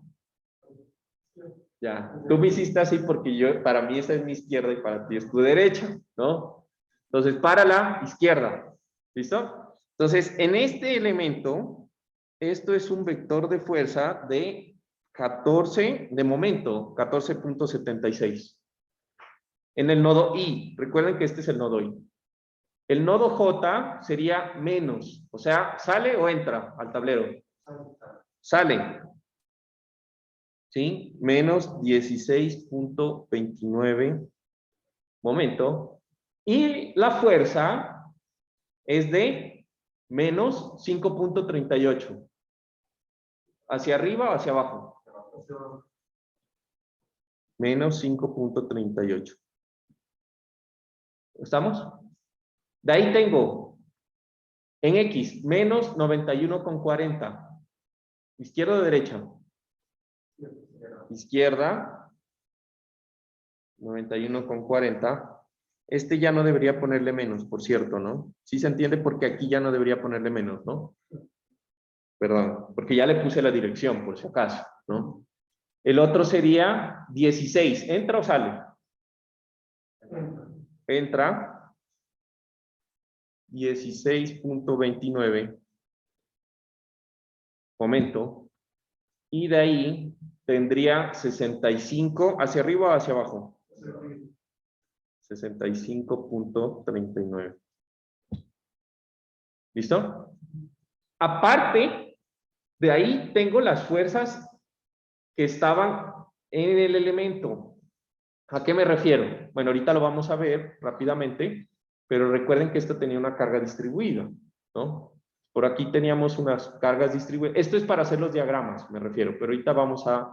Ya, tú me hiciste así porque para mí esa es mi izquierda y para ti es tu derecha, ¿no? Entonces, para la izquierda, ¿listo? Entonces, en este elemento, esto es un vector de fuerza de 14, de momento, 14.76. En el nodo I, recuerden que este es el nodo I. El nodo J sería menos, o sea, ¿sale o entra al tablero? Sale. ¿Sí? Menos 16.29 momento. Y la fuerza es de menos 5.38. ¿Hacia arriba o hacia abajo? Menos 5.38. ¿Estamos? De ahí tengo en X menos 91.40. ¿Izquierda o derecha? Izquierda. 91.40. Este ya no debería ponerle menos, por cierto, ¿no? Sí se entiende porque aquí ya no debería ponerle menos, ¿no? Perdón, porque ya le puse la dirección, por si acaso, ¿no? El otro sería 16. ¿Entra o sale? Entra. 16.29. Momento. Y de ahí tendría 65. ¿Hacia arriba o hacia abajo? 65.39. ¿Listo? Aparte, de ahí tengo las fuerzas que estaban en el elemento. ¿A qué me refiero? Bueno, ahorita lo vamos a ver rápidamente, pero recuerden que esto tenía una carga distribuida, ¿no? Por aquí teníamos unas cargas distribuidas. Esto es para hacer los diagramas, me refiero, pero ahorita vamos a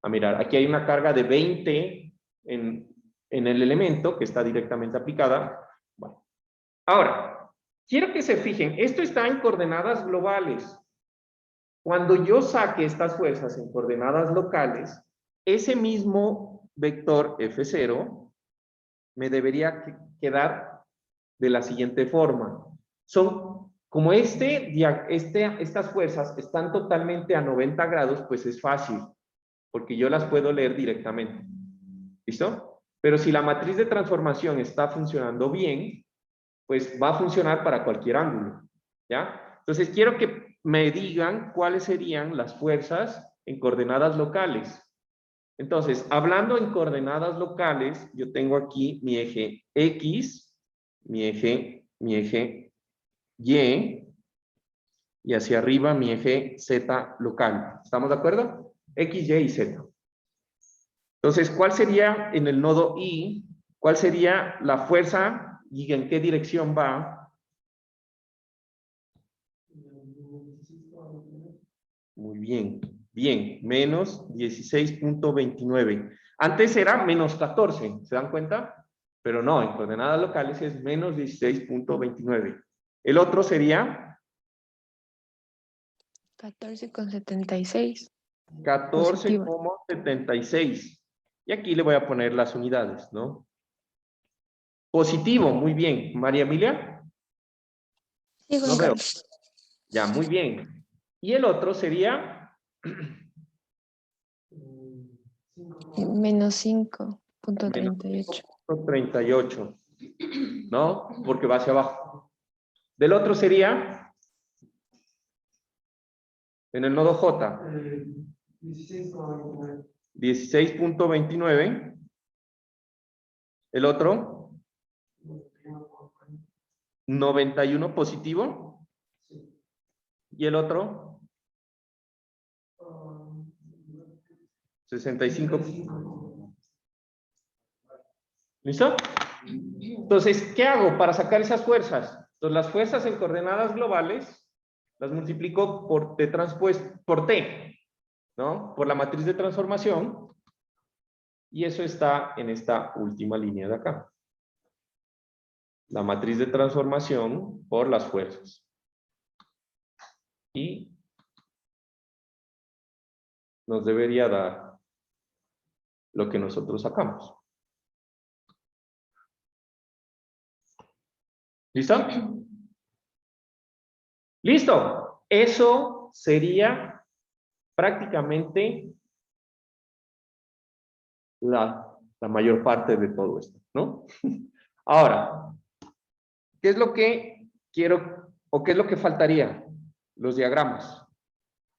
mirar. Aquí hay una carga de 20 en el elemento que está directamente aplicada. Bueno. Ahora, quiero que se fijen, esto está en coordenadas globales. Cuando yo saque estas fuerzas en coordenadas locales, ese mismo vector F0 me debería quedar de la siguiente forma. Son, como estas fuerzas están totalmente a 90 grados, pues es fácil, porque yo las puedo leer directamente. ¿Listo? Pero si la matriz de transformación está funcionando bien, pues va a funcionar para cualquier ángulo, ¿ya? Entonces quiero que me digan cuáles serían las fuerzas en coordenadas locales. Entonces, hablando en coordenadas locales, yo tengo aquí mi eje X, mi eje Y, y hacia arriba mi eje Z local. ¿Estamos de acuerdo? X, Y y Z. Entonces, ¿cuál sería en el nodo I? ¿Cuál sería la fuerza y en qué dirección va Muy bien. Bien, menos 16.29. Antes era menos 14, ¿se dan cuenta? Pero no, en coordenadas locales es menos 16.29. El otro sería 14,76. 14,76. Y aquí le voy a poner las unidades, ¿no? Positivo, muy bien. María Emilia, Sí, Juan no veo. Carlos. Ya, muy bien. Y el otro sería Menos 5,38. 38, ¿no? Porque va hacia abajo. Del otro sería en el nodo J. 16.29. El otro 91 positivo. Y el otro 65. ¿Listo? Entonces, ¿qué hago para sacar esas fuerzas? Entonces, las fuerzas en coordenadas globales las multiplico por T transpuesto, por T, ¿no? Por la matriz de transformación. Y eso está en esta última línea de acá. La matriz de transformación por las fuerzas. Y nos debería dar lo que nosotros sacamos. ¿Listo? ¡Listo! Eso sería prácticamente la mayor parte de todo esto, ¿no? Ahora, ¿qué es lo que quiero o qué es lo que faltaría? Los diagramas.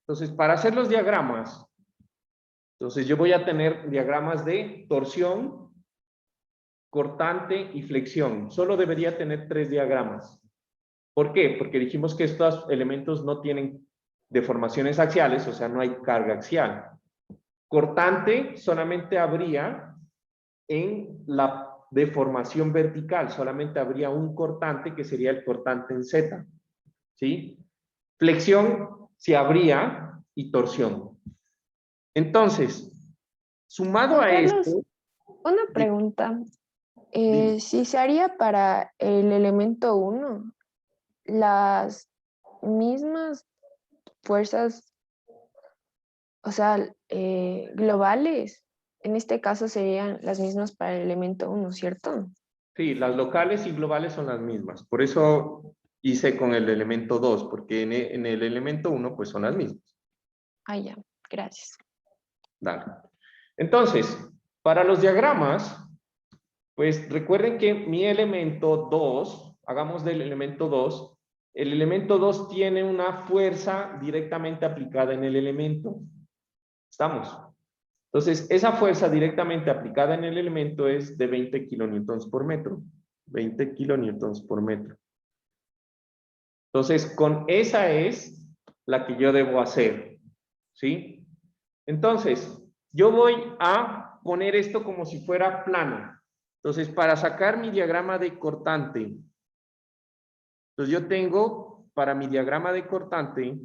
Entonces, para hacer los diagramas, entonces yo voy a tener diagramas de torsión, cortante y flexión. Solo debería tener 3 diagramas. ¿Por qué? Porque dijimos que estos elementos no tienen deformaciones axiales, o sea, no hay carga axial. Cortante solamente habría en la deformación vertical, solamente habría un cortante que sería el cortante en Z. ¿Sí? Flexión sí habría y torsión. Entonces, sumado Juan a Carlos, esto, una pregunta. dime. Si se haría para el elemento 1, las mismas fuerzas, o sea, globales, en este caso serían las mismas para el elemento 1, ¿cierto? Sí, las locales y globales son las mismas. Por eso hice con el elemento 2, porque en el elemento 1 pues son las mismas. Ah, ya, gracias. Dale. Entonces, para los diagramas, pues recuerden que mi elemento 2, hagamos del elemento 2, el elemento 2 tiene una fuerza directamente aplicada en el elemento. ¿Estamos? Entonces, esa fuerza directamente aplicada en el elemento es de 20 kilonewtons por metro. 20 kilonewtons por metro. Entonces, con esa es la que yo debo hacer. ¿Sí? Entonces, yo voy a poner esto como si fuera plano. Entonces, para sacar mi diagrama de cortante, entonces yo tengo, para mi diagrama de cortante,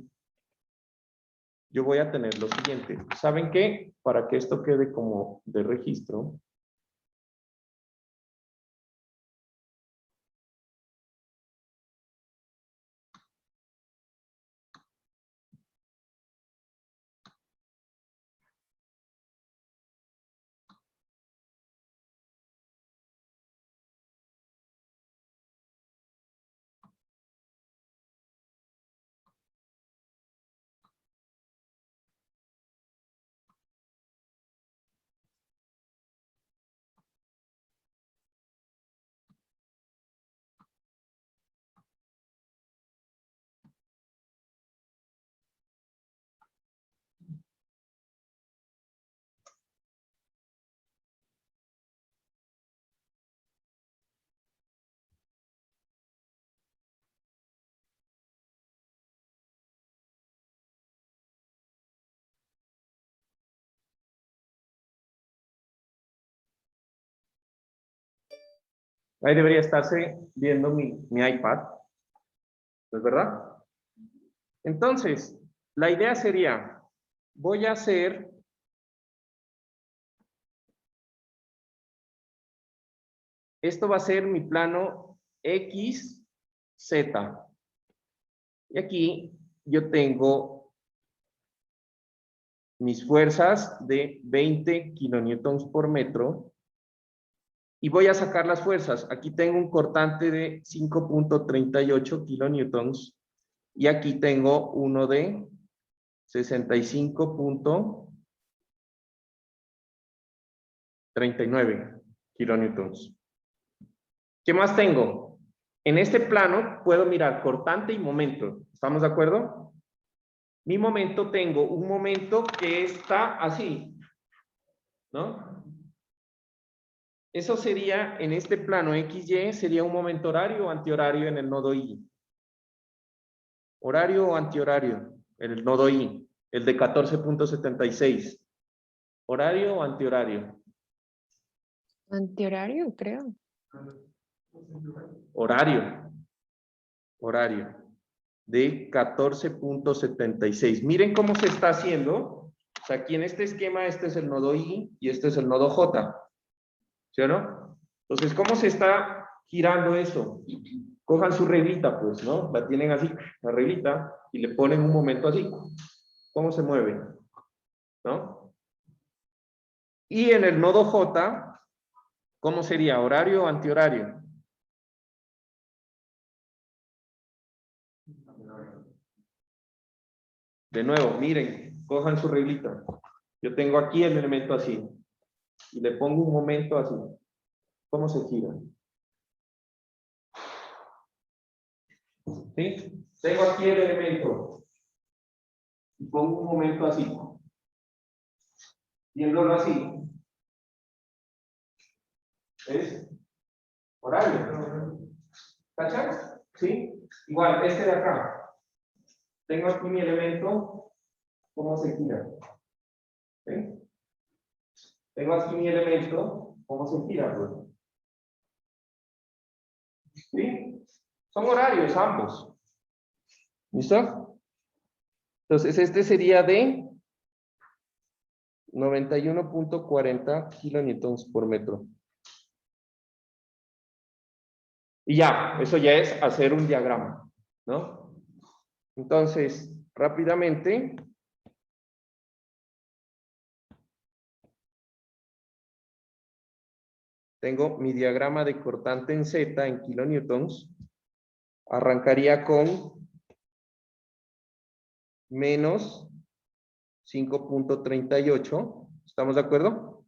yo voy a tener lo siguiente. ¿Saben qué? Para que esto quede como de registro. Ahí debería estarse viendo mi iPad. ¿No es verdad? Entonces, la idea sería, voy a hacer esto va a ser mi plano X, Z. Y aquí yo tengo mis fuerzas de 20 kilonewtons por metro. Y voy a sacar las fuerzas. Aquí tengo un cortante de 5.38 kilonewtons. Y aquí tengo uno de 65.39 kilonewtons. ¿Qué más tengo? En este plano puedo mirar cortante y momento. ¿Estamos de acuerdo? Mi momento, tengo un momento que está así, ¿no? Eso sería, en este plano XY, sería un momento horario o antihorario en el nodo Y. Horario o antihorario en el nodo Y, el de 14.76. ¿Horario o antihorario? Antihorario, creo. Horario. Horario. De 14.76. Miren cómo se está haciendo. O sea, aquí en este esquema, este es el nodo I y este es el nodo J. ¿Sí o no? Entonces, ¿cómo se está girando eso? Cojan su reglita, pues, ¿no? La tienen así, la reglita, y le ponen un momento así. ¿Cómo se mueve? ¿No? Y en el nodo J, ¿cómo sería? ¿Horario o antihorario? De nuevo, miren, cojan su reglita. Yo tengo aquí el elemento así. Y le pongo un momento así. ¿Cómo se gira? ¿Sí? Tengo aquí el elemento. Y pongo un momento así. Viéndolo así. ¿Es? Horario. ¿Cachas? ¿Sí? Igual, este de acá. Tengo aquí mi elemento. ¿Cómo se gira? ¿Sí? Tengo aquí mi elemento. ¿Cómo se gira? Pues? ¿Sí? Son horarios ambos. ¿Listo? Entonces, este sería de 91.40 kilonewtons por metro. Y ya, eso ya es hacer un diagrama, ¿no? Entonces, rápidamente, tengo mi diagrama de cortante en Z en kilonewtons. Arrancaría con menos 5.38. ¿Estamos de acuerdo?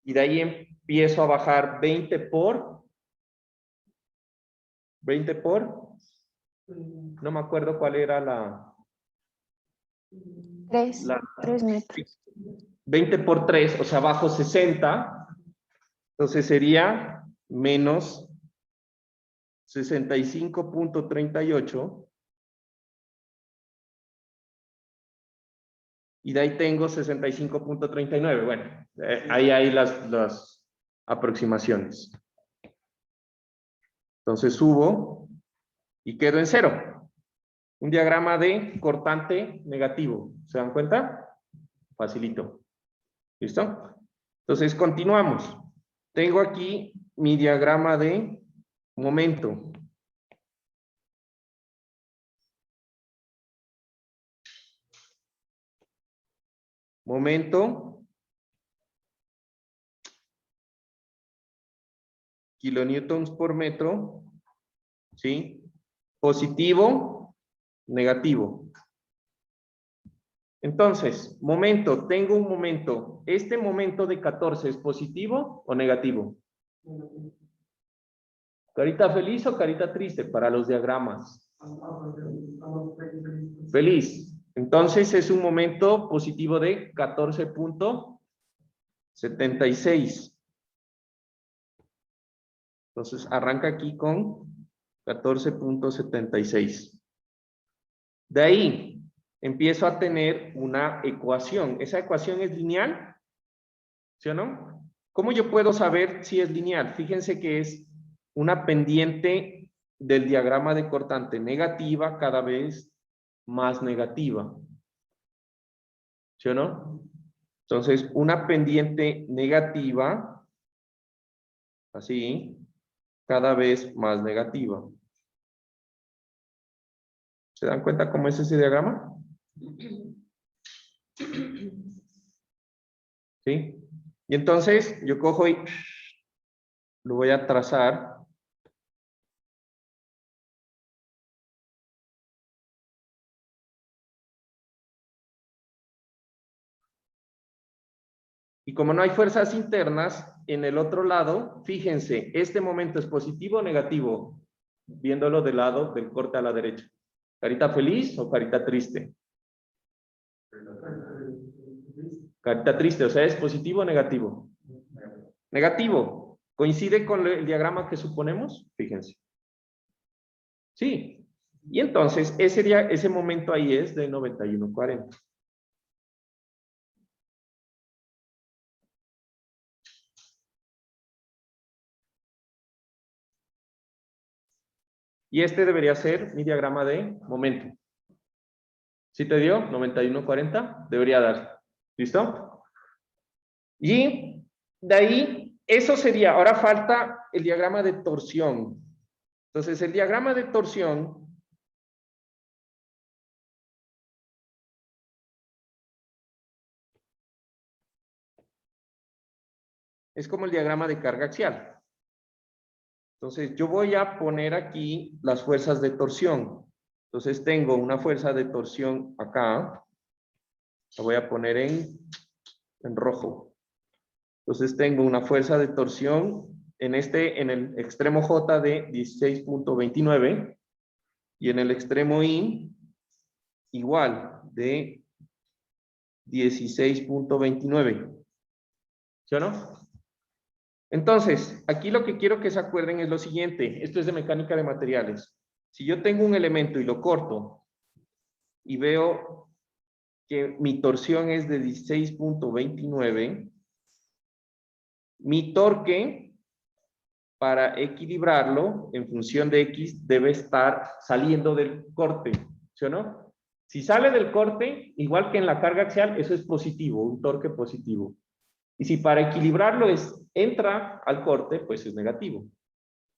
Y de ahí empiezo a bajar 20 por. No me acuerdo cuál era la. 3 metros. 20 por 3, o sea, bajo 60. Entonces sería menos 65.38. Y de ahí tengo 65.39. Bueno, ahí hay las aproximaciones. Entonces subo y quedo en 0. Un diagrama de cortante negativo. ¿Se dan cuenta? Facilito. ¿Listo? Entonces continuamos. Tengo aquí mi diagrama de momento. Momento. Kilonewtons por metro. ¿Sí? Positivo, negativo. Entonces, momento, tengo un momento. ¿Este momento de 14 es positivo o negativo? ¿Carita feliz o carita triste para los diagramas? Feliz. Entonces es un momento positivo de 14.76. Entonces arranca aquí con 14.76. De ahí empiezo a tener una ecuación. ¿Esa ecuación es lineal? ¿Sí o no? ¿Cómo yo puedo saber si es lineal? Fíjense que es una pendiente del diagrama de cortante negativa cada vez más negativa. ¿Sí o no? Entonces, una pendiente negativa, así, cada vez más negativa. ¿Se dan cuenta cómo es ese diagrama? ¿Sí? Y entonces, yo cojo y lo voy a trazar. Y como no hay fuerzas internas, en el otro lado, fíjense, ¿este momento es positivo o negativo? Viéndolo del lado del corte a la derecha. ¿Carita feliz o carita triste? Carita triste, o sea, ¿es positivo o negativo? Negativo. ¿Coincide con el diagrama que suponemos? Fíjense. Sí. Y entonces, ese momento ahí es de 91,40. Y este debería ser mi diagrama de momento. ¿Sí te dio? 91,40. Debería dar. ¿Listo? Y de ahí, eso sería. Ahora falta el diagrama de torsión. Entonces, el diagrama de torsión es como el diagrama de carga axial. Entonces, yo voy a poner aquí las fuerzas de torsión. Entonces, tengo una fuerza de torsión acá. La voy a poner en rojo. Entonces, tengo una fuerza de torsión en el extremo J de 16,29 y en el extremo I igual de 16,29. ¿Sí o no? Entonces, aquí lo que quiero que se acuerden es lo siguiente. Esto es de mecánica de materiales. Si yo tengo un elemento y lo corto y veo que mi torsión es de 16,29, mi torque para equilibrarlo en función de X debe estar saliendo del corte, ¿sí o no? Si sale del corte, igual que en la carga axial, eso es positivo, un torque positivo. Y si para equilibrarlo entra al corte, pues es negativo.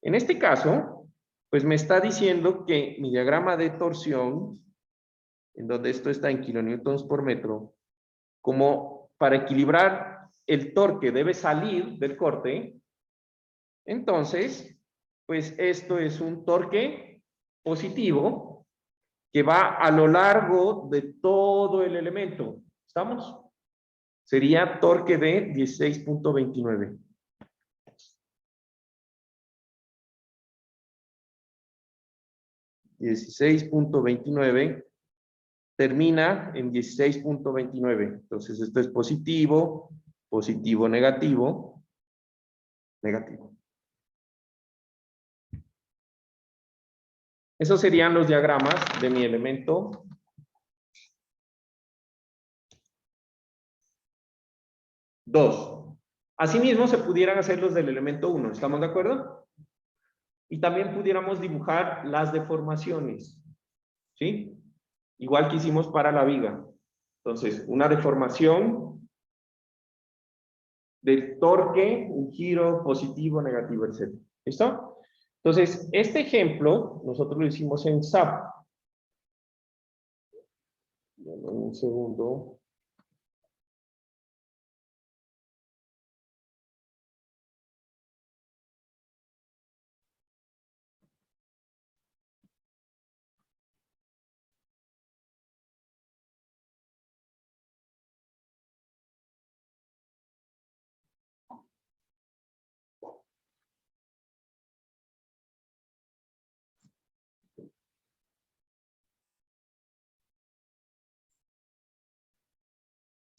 En este caso, pues me está diciendo que mi diagrama de torsión, en donde esto está en kilonewtons por metro, como para equilibrar el torque debe salir del corte, entonces, pues esto es un torque positivo que va a lo largo de todo el elemento. ¿Estamos? Sería torque de 16,29. $16,29 termina en 16,29. Entonces, esto es positivo, positivo, negativo, negativo. Esos serían los diagramas de mi elemento. Dos. Asimismo, se pudieran hacer los del elemento 1. ¿Estamos de acuerdo? Y también pudiéramos dibujar las deformaciones. ¿Sí? Igual que hicimos para la viga. Entonces, una deformación del torque, un giro positivo, negativo, etc. ¿Listo? Entonces, este ejemplo nosotros lo hicimos en SAP. Un segundo.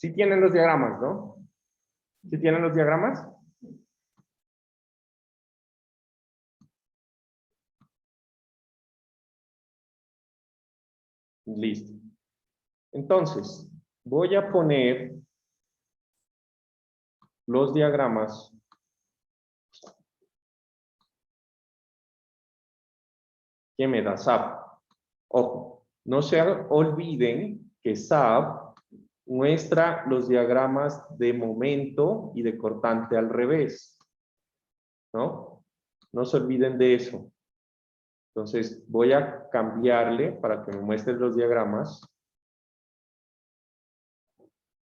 Sí tienen los diagramas, ¿no? ¿Sí tienen los diagramas? Listo. Entonces, voy a poner los diagramas que me da SAP. Ojo, No se olviden que SAP muestra los diagramas de momento y de cortante al revés, ¿no? No se olviden de eso. Entonces, voy a cambiarle para que me muestre los diagramas.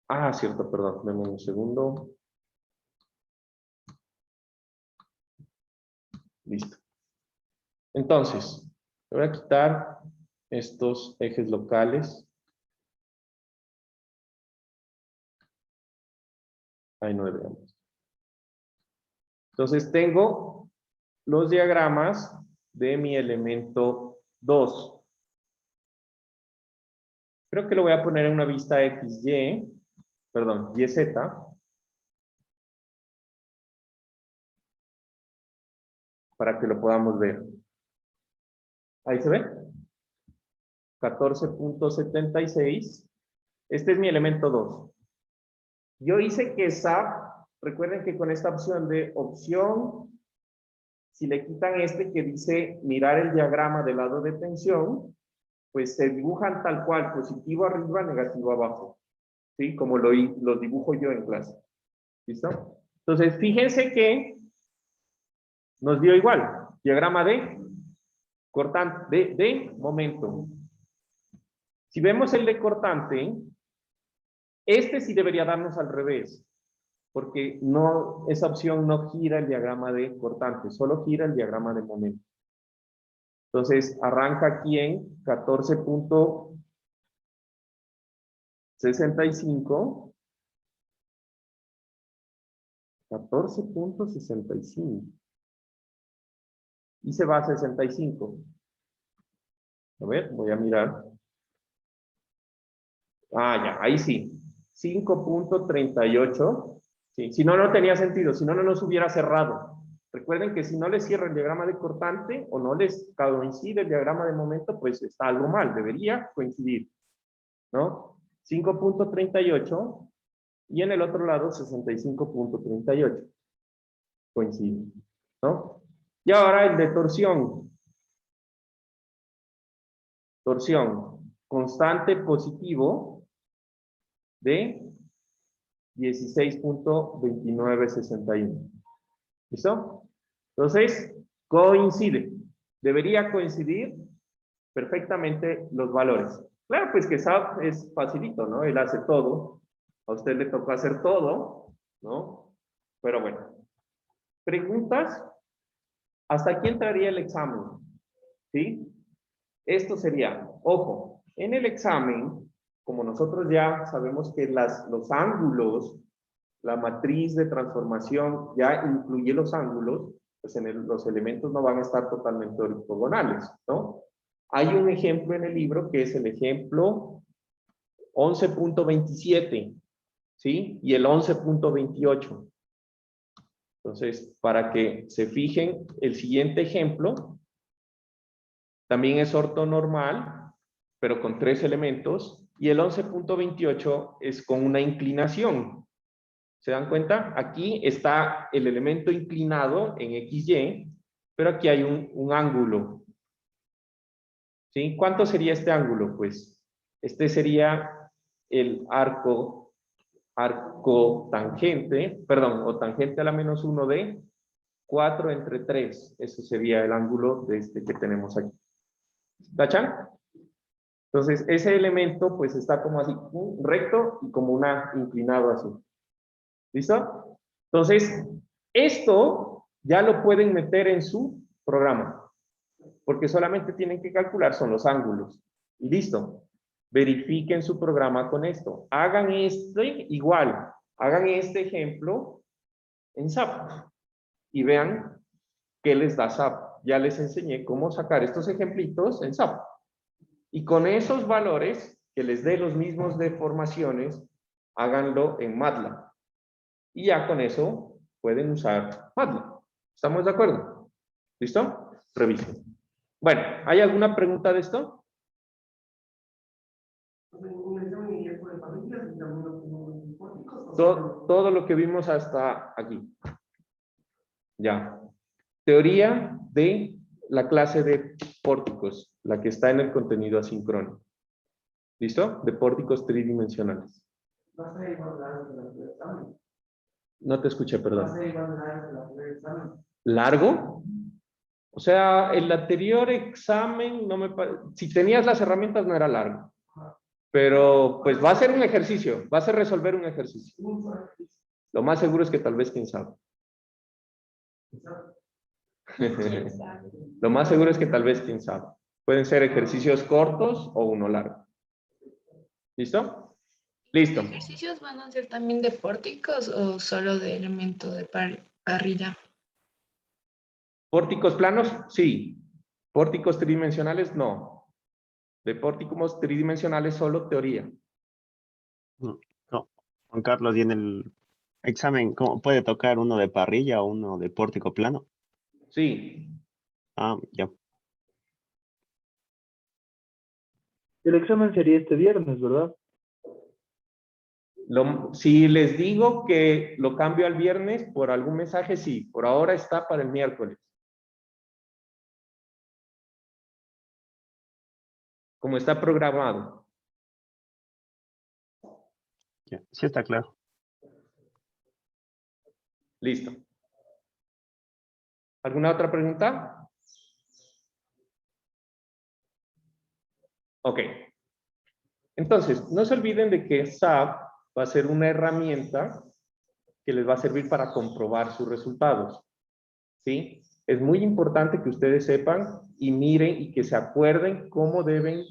Ah, cierto, perdón. Deme un segundo. Listo. Entonces, voy a quitar estos ejes locales. Ahí no deberíamos. Entonces, tengo los diagramas de mi elemento 2. Creo que lo voy a poner en una vista XY, perdón, YZ. Para que lo podamos ver. Ahí se ve. 14.76. Este es mi elemento 2. Yo hice que SAP, recuerden que con esta opción de opción, si le quitan este que dice mirar el diagrama del lado de tensión, pues se dibujan tal cual, positivo arriba, negativo abajo. ¿Sí? Como lo dibujo yo en clase. ¿Listo? Entonces, fíjense que nos dio igual. Diagrama de cortante, de momento. Si vemos el de cortante, este sí debería darnos al revés, porque no, esa opción no gira el diagrama de cortante, solo gira el diagrama de momento. Entonces, arranca aquí en 14.65. 14.65. Y se va a 65. A ver, voy a mirar. Ah, ya, ahí sí. 5.38. Sí, si no, no tenía sentido. Si no, no nos hubiera cerrado. Recuerden que si no les cierra el diagrama de cortante o no les coincide el diagrama de momento, pues está algo mal. Debería coincidir. ¿No? 5.38 y en el otro lado 65.38. Coincide. ¿No? Y ahora el de torsión. Torsión. Constante positivo de 16.2961. ¿Listo? Entonces, coincide. Debería coincidir perfectamente los valores. Claro, pues que SAP es facilito, ¿no? Él hace todo. A usted le tocó hacer todo, ¿no? Pero bueno. ¿Preguntas? ¿Hasta aquí entraría el examen? ¿Sí? Esto sería, ojo, en el examen, como nosotros ya sabemos que los ángulos, la matriz de transformación ya incluye los ángulos, pues los elementos no van a estar totalmente ortogonales, ¿no? Hay un ejemplo en el libro que es el ejemplo 11.27, ¿sí? Y el 11.28. Entonces, para que se fijen, el siguiente ejemplo también es ortonormal, pero con 3 elementos, y el 11.28 es con una inclinación. ¿Se dan cuenta? Aquí está el elemento inclinado en XY, pero aquí hay un ángulo. ¿Sí? ¿Cuánto sería este ángulo? Pues este sería el arco tangente, perdón, o tangente a la -1 de 4 entre 3. Ese sería el ángulo de este que tenemos aquí. ¿Cachan? Entonces, ese elemento pues está como así, recto y como una inclinado así. ¿Listo? Entonces, esto ya lo pueden meter en su programa, porque solamente tienen que calcular son los ángulos. Y listo. Verifiquen su programa con esto. Hagan hagan este ejemplo en SAP y vean qué les da SAP. Ya les enseñé cómo sacar estos ejemplitos en SAP. Y con esos valores, que les dé los mismos deformaciones, háganlo en MATLAB. Y ya con eso pueden usar MATLAB. ¿Estamos de acuerdo? ¿Listo? Revisen. Bueno, ¿hay alguna pregunta de esto? Todo lo que vimos hasta aquí. Ya. Teoría de la clase de pórticos, la que está en el contenido asincrónico. ¿Listo? De pórticos tridimensionales. No te escuché, perdón. ¿Largo? O sea, el anterior examen, no me si tenías las herramientas no era largo. Pero pues va a ser un ejercicio, va a ser resolver un ejercicio. Lo más seguro es que tal vez quién sabe. Lo más seguro es que tal vez quién sabe. Pueden ser ejercicios cortos o uno largo. ¿Listo? Listo. ¿Los ejercicios van a ser también de pórticos o solo de elemento de parrilla? ¿Pórticos planos? Sí. ¿Pórticos tridimensionales? No. De pórticos tridimensionales solo teoría. No. Juan Carlos, y en el examen, ¿cómo puede tocar uno de parrilla o uno de pórtico plano? Sí. Ah, ya. El examen sería este viernes, ¿verdad? Si les digo que lo cambio al viernes por algún mensaje, sí. Por ahora está para el miércoles. Como está programado. Ya. Sí está claro. Listo. ¿Alguna otra pregunta? Ok. Entonces, no se olviden de que SAP va a ser una herramienta que les va a servir para comprobar sus resultados. ¿Sí? Es muy importante que ustedes sepan y miren y que se acuerden cómo deben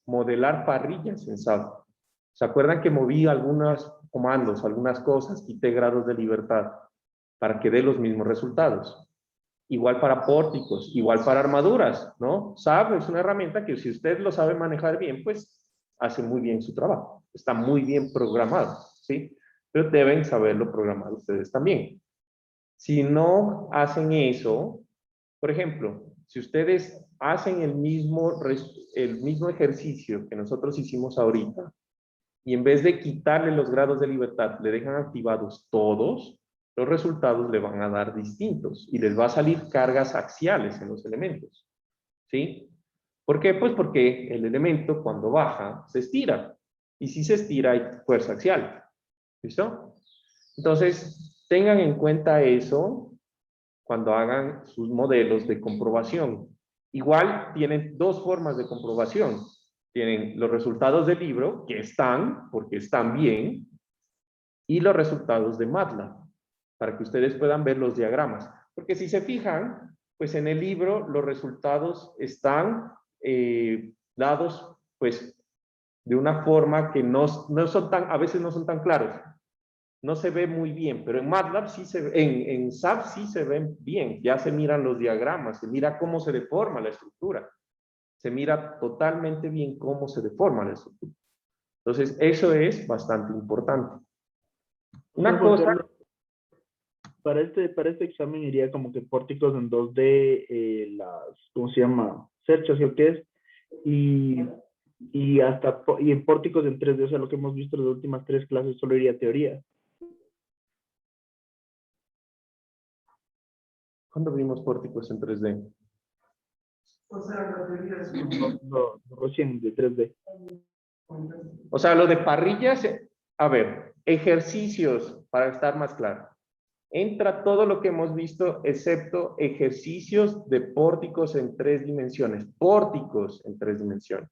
modelar parrillas en SAP. ¿Se acuerdan que moví algunos comandos, algunas cosas, quité grados de libertad para que dé los mismos resultados? Igual para pórticos, igual para armaduras, ¿no? SAP es una herramienta que si usted lo sabe manejar bien, pues hace muy bien su trabajo. Está muy bien programado, ¿sí? Pero deben saberlo programar ustedes también. Si no hacen eso, por ejemplo, si ustedes hacen el mismo ejercicio que nosotros hicimos ahorita, y en vez de quitarle los grados de libertad, le dejan activados todos, los resultados le van a dar distintos y les va a salir cargas axiales en los elementos. ¿Sí? ¿Por qué? Pues porque el elemento cuando baja se estira. Y si se estira hay fuerza axial. ¿Listo? Entonces, tengan en cuenta eso cuando hagan sus modelos de comprobación. Igual tienen dos formas de comprobación. Tienen los resultados del libro, que están, porque están bien, y los resultados de MATLAB, para que ustedes puedan ver los diagramas. Porque si se fijan, pues en el libro los resultados están dados, pues, de una forma que no son tan, a veces no son tan claros. No se ve muy bien, pero en MATLAB sí se ve, en SAP sí se ven bien, ya se miran los diagramas, se mira cómo se deforma la estructura, se mira totalmente bien cómo se deforma la estructura. Entonces, eso es bastante importante. Una Juan cosa, Carlos, para este examen iría como que pórticos en 2D, ¿cómo se llama? Cerchas, ¿sí qué es? Y en pórticos en 3D, o sea, lo que hemos visto en las últimas 3 clases solo iría teoría. ¿cuándo vimos pórticos en 3D? No, recién de 3D. O sea, lo de parrillas, a ver, ejercicios, para estar más claro. Entra todo lo que hemos visto, excepto ejercicios de pórticos en 3 dimensiones. Pórticos en 3 dimensiones.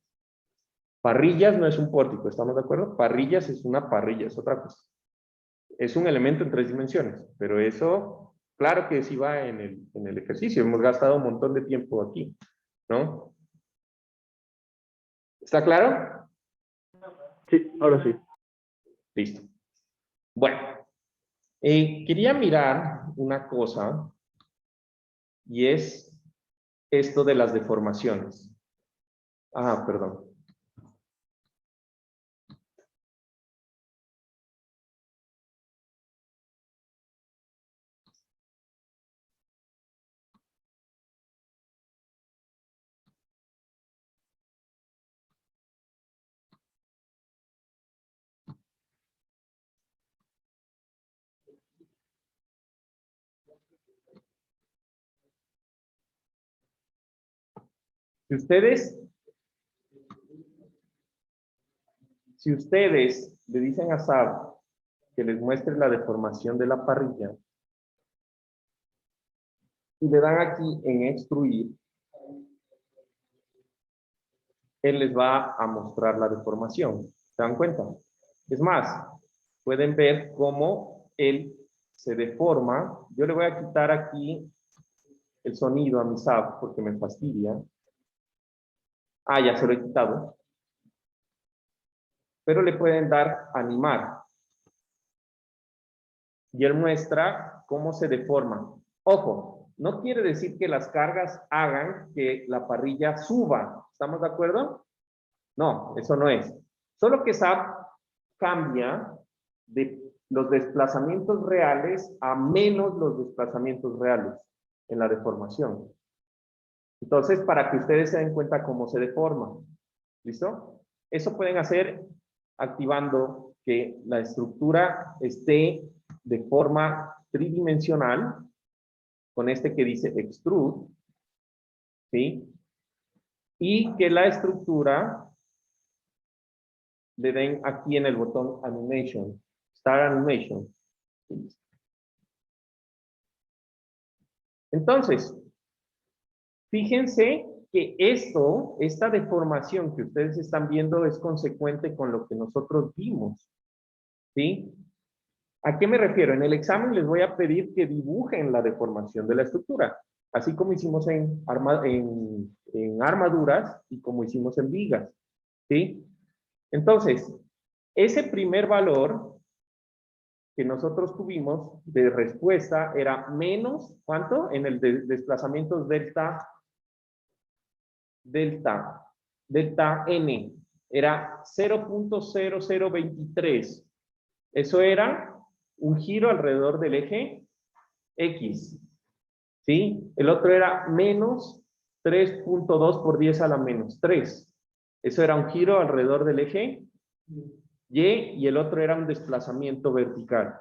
Parrillas no es un pórtico, ¿estamos de acuerdo? Parrillas es una parrilla, es otra cosa. Es un elemento en 3 dimensiones, pero eso, claro que sí va en el ejercicio. Hemos gastado un montón de tiempo aquí, ¿no? ¿Está claro? Sí, ahora sí. Listo. Bueno, quería mirar una cosa y es esto de las deformaciones. Ah, perdón. Si ustedes Si ustedes le dicen a SAP que les muestre la deformación de la parrilla, y le dan aquí en extruir, él les va a mostrar la deformación. ¿Se dan cuenta? Es más, pueden ver cómo él se deforma. Yo le voy a quitar aquí el sonido a mi SAP porque me fastidia. Ah, ya se lo he quitado. Pero le pueden dar animar. Y él muestra cómo se deforma. Ojo, no quiere decir que las cargas hagan que la parrilla suba. ¿Estamos de acuerdo? No, eso no es. Solo que SAP cambia de los desplazamientos reales a menos los desplazamientos reales en la deformación. Entonces, para que ustedes se den cuenta cómo se deforma. ¿Listo? Eso pueden hacer activando que la estructura esté de forma tridimensional, con este que dice extrude, ¿sí? Y que la estructura le den aquí en el botón Animation, Start Animation. Entonces, fíjense que esta deformación que ustedes están viendo es consecuente con lo que nosotros vimos, ¿sí? ¿A qué me refiero? En el examen les voy a pedir que dibujen la deformación de la estructura, así como hicimos en armaduras y como hicimos en vigas, ¿sí? Entonces, ese primer valor que nosotros tuvimos de respuesta era menos, ¿cuánto? En el desplazamiento delta N, era 0.0023. Eso era un giro alrededor del eje X, ¿sí? El otro era menos 3.2 por 10 a la menos 3. Eso era un giro alrededor del eje Y y el otro era un desplazamiento vertical.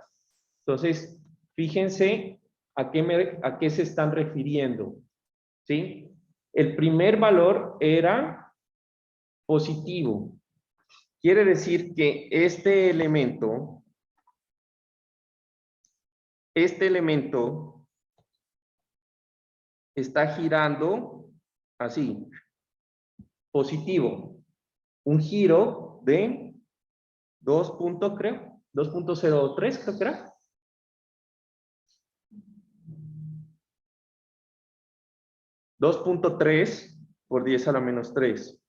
Entonces, fíjense a qué se están refiriendo, ¿sí? El primer valor era positivo. Quiere decir que este elemento está girando así, positivo. Un giro de 2.03 creo que era. 2.3 por 10 a la menos 3.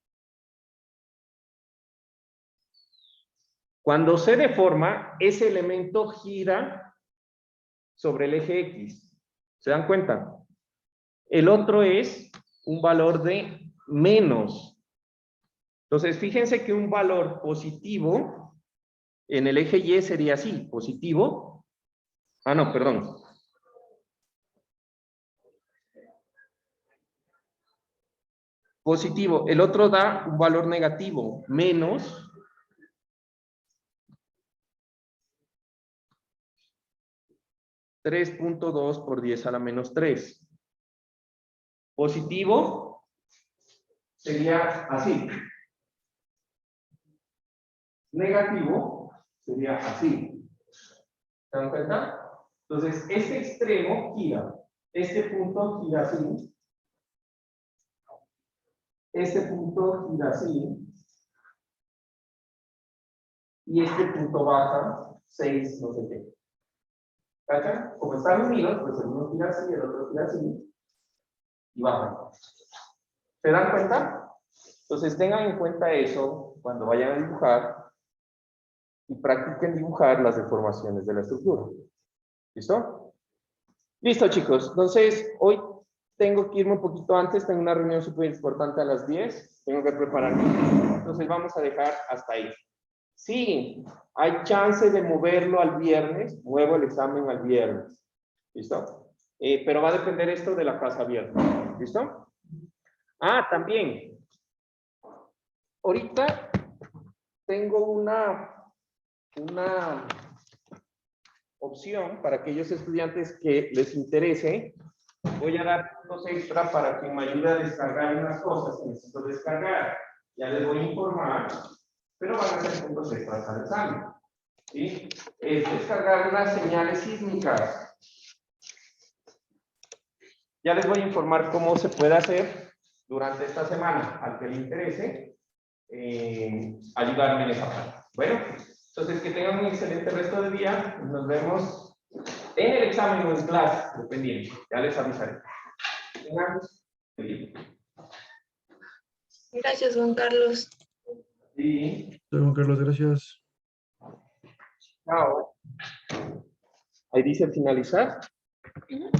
Cuando se deforma, ese elemento gira sobre el eje X. ¿Se dan cuenta? El otro es un valor de menos. Entonces, fíjense que un valor positivo en el eje Y sería así, positivo. Ah, no, perdón. Positivo. El otro da un valor negativo, menos 3.2 por 10 a la menos 3. Positivo sería así. Negativo sería así. ¿Se dan cuenta? Entonces, este extremo gira. Este punto gira así. Este punto gira así. Y este punto baja 6, no sé qué. ¿Cachan? Como están unidos, pues el uno gira así, el otro gira así. Y baja. ¿Se dan cuenta? Entonces tengan en cuenta eso cuando vayan a dibujar y practiquen dibujar las deformaciones de la estructura. ¿Listo? Listo, chicos. Entonces, hoy tengo que irme un poquito antes, tengo una reunión súper importante a las 10, tengo que prepararme. Entonces vamos a dejar hasta ahí. Sí, hay chance de moverlo al viernes, muevo el examen al viernes. ¿Listo? Pero va a depender esto de la casa abierta. ¿Listo? Ah, también. Ahorita tengo una opción para aquellos estudiantes que les interese. Voy a dar puntos extra para que me ayude a descargar unas cosas que necesito descargar. Ya les voy a informar pero van a ser puntos extras al examen. ¿Sí? Es descargar unas señales sísmicas. Ya les voy a informar cómo se puede hacer durante esta semana, al que le interese, ayudarme en esa parte. Bueno, entonces que tengan un excelente resto del día. Nos vemos en el examen o en clase, dependiendo. Ya les avisaré. Tengan feliz. Gracias, Juan Carlos. Sí, Juan Carlos, gracias. chao. Ahí dice finalizar. Ujú.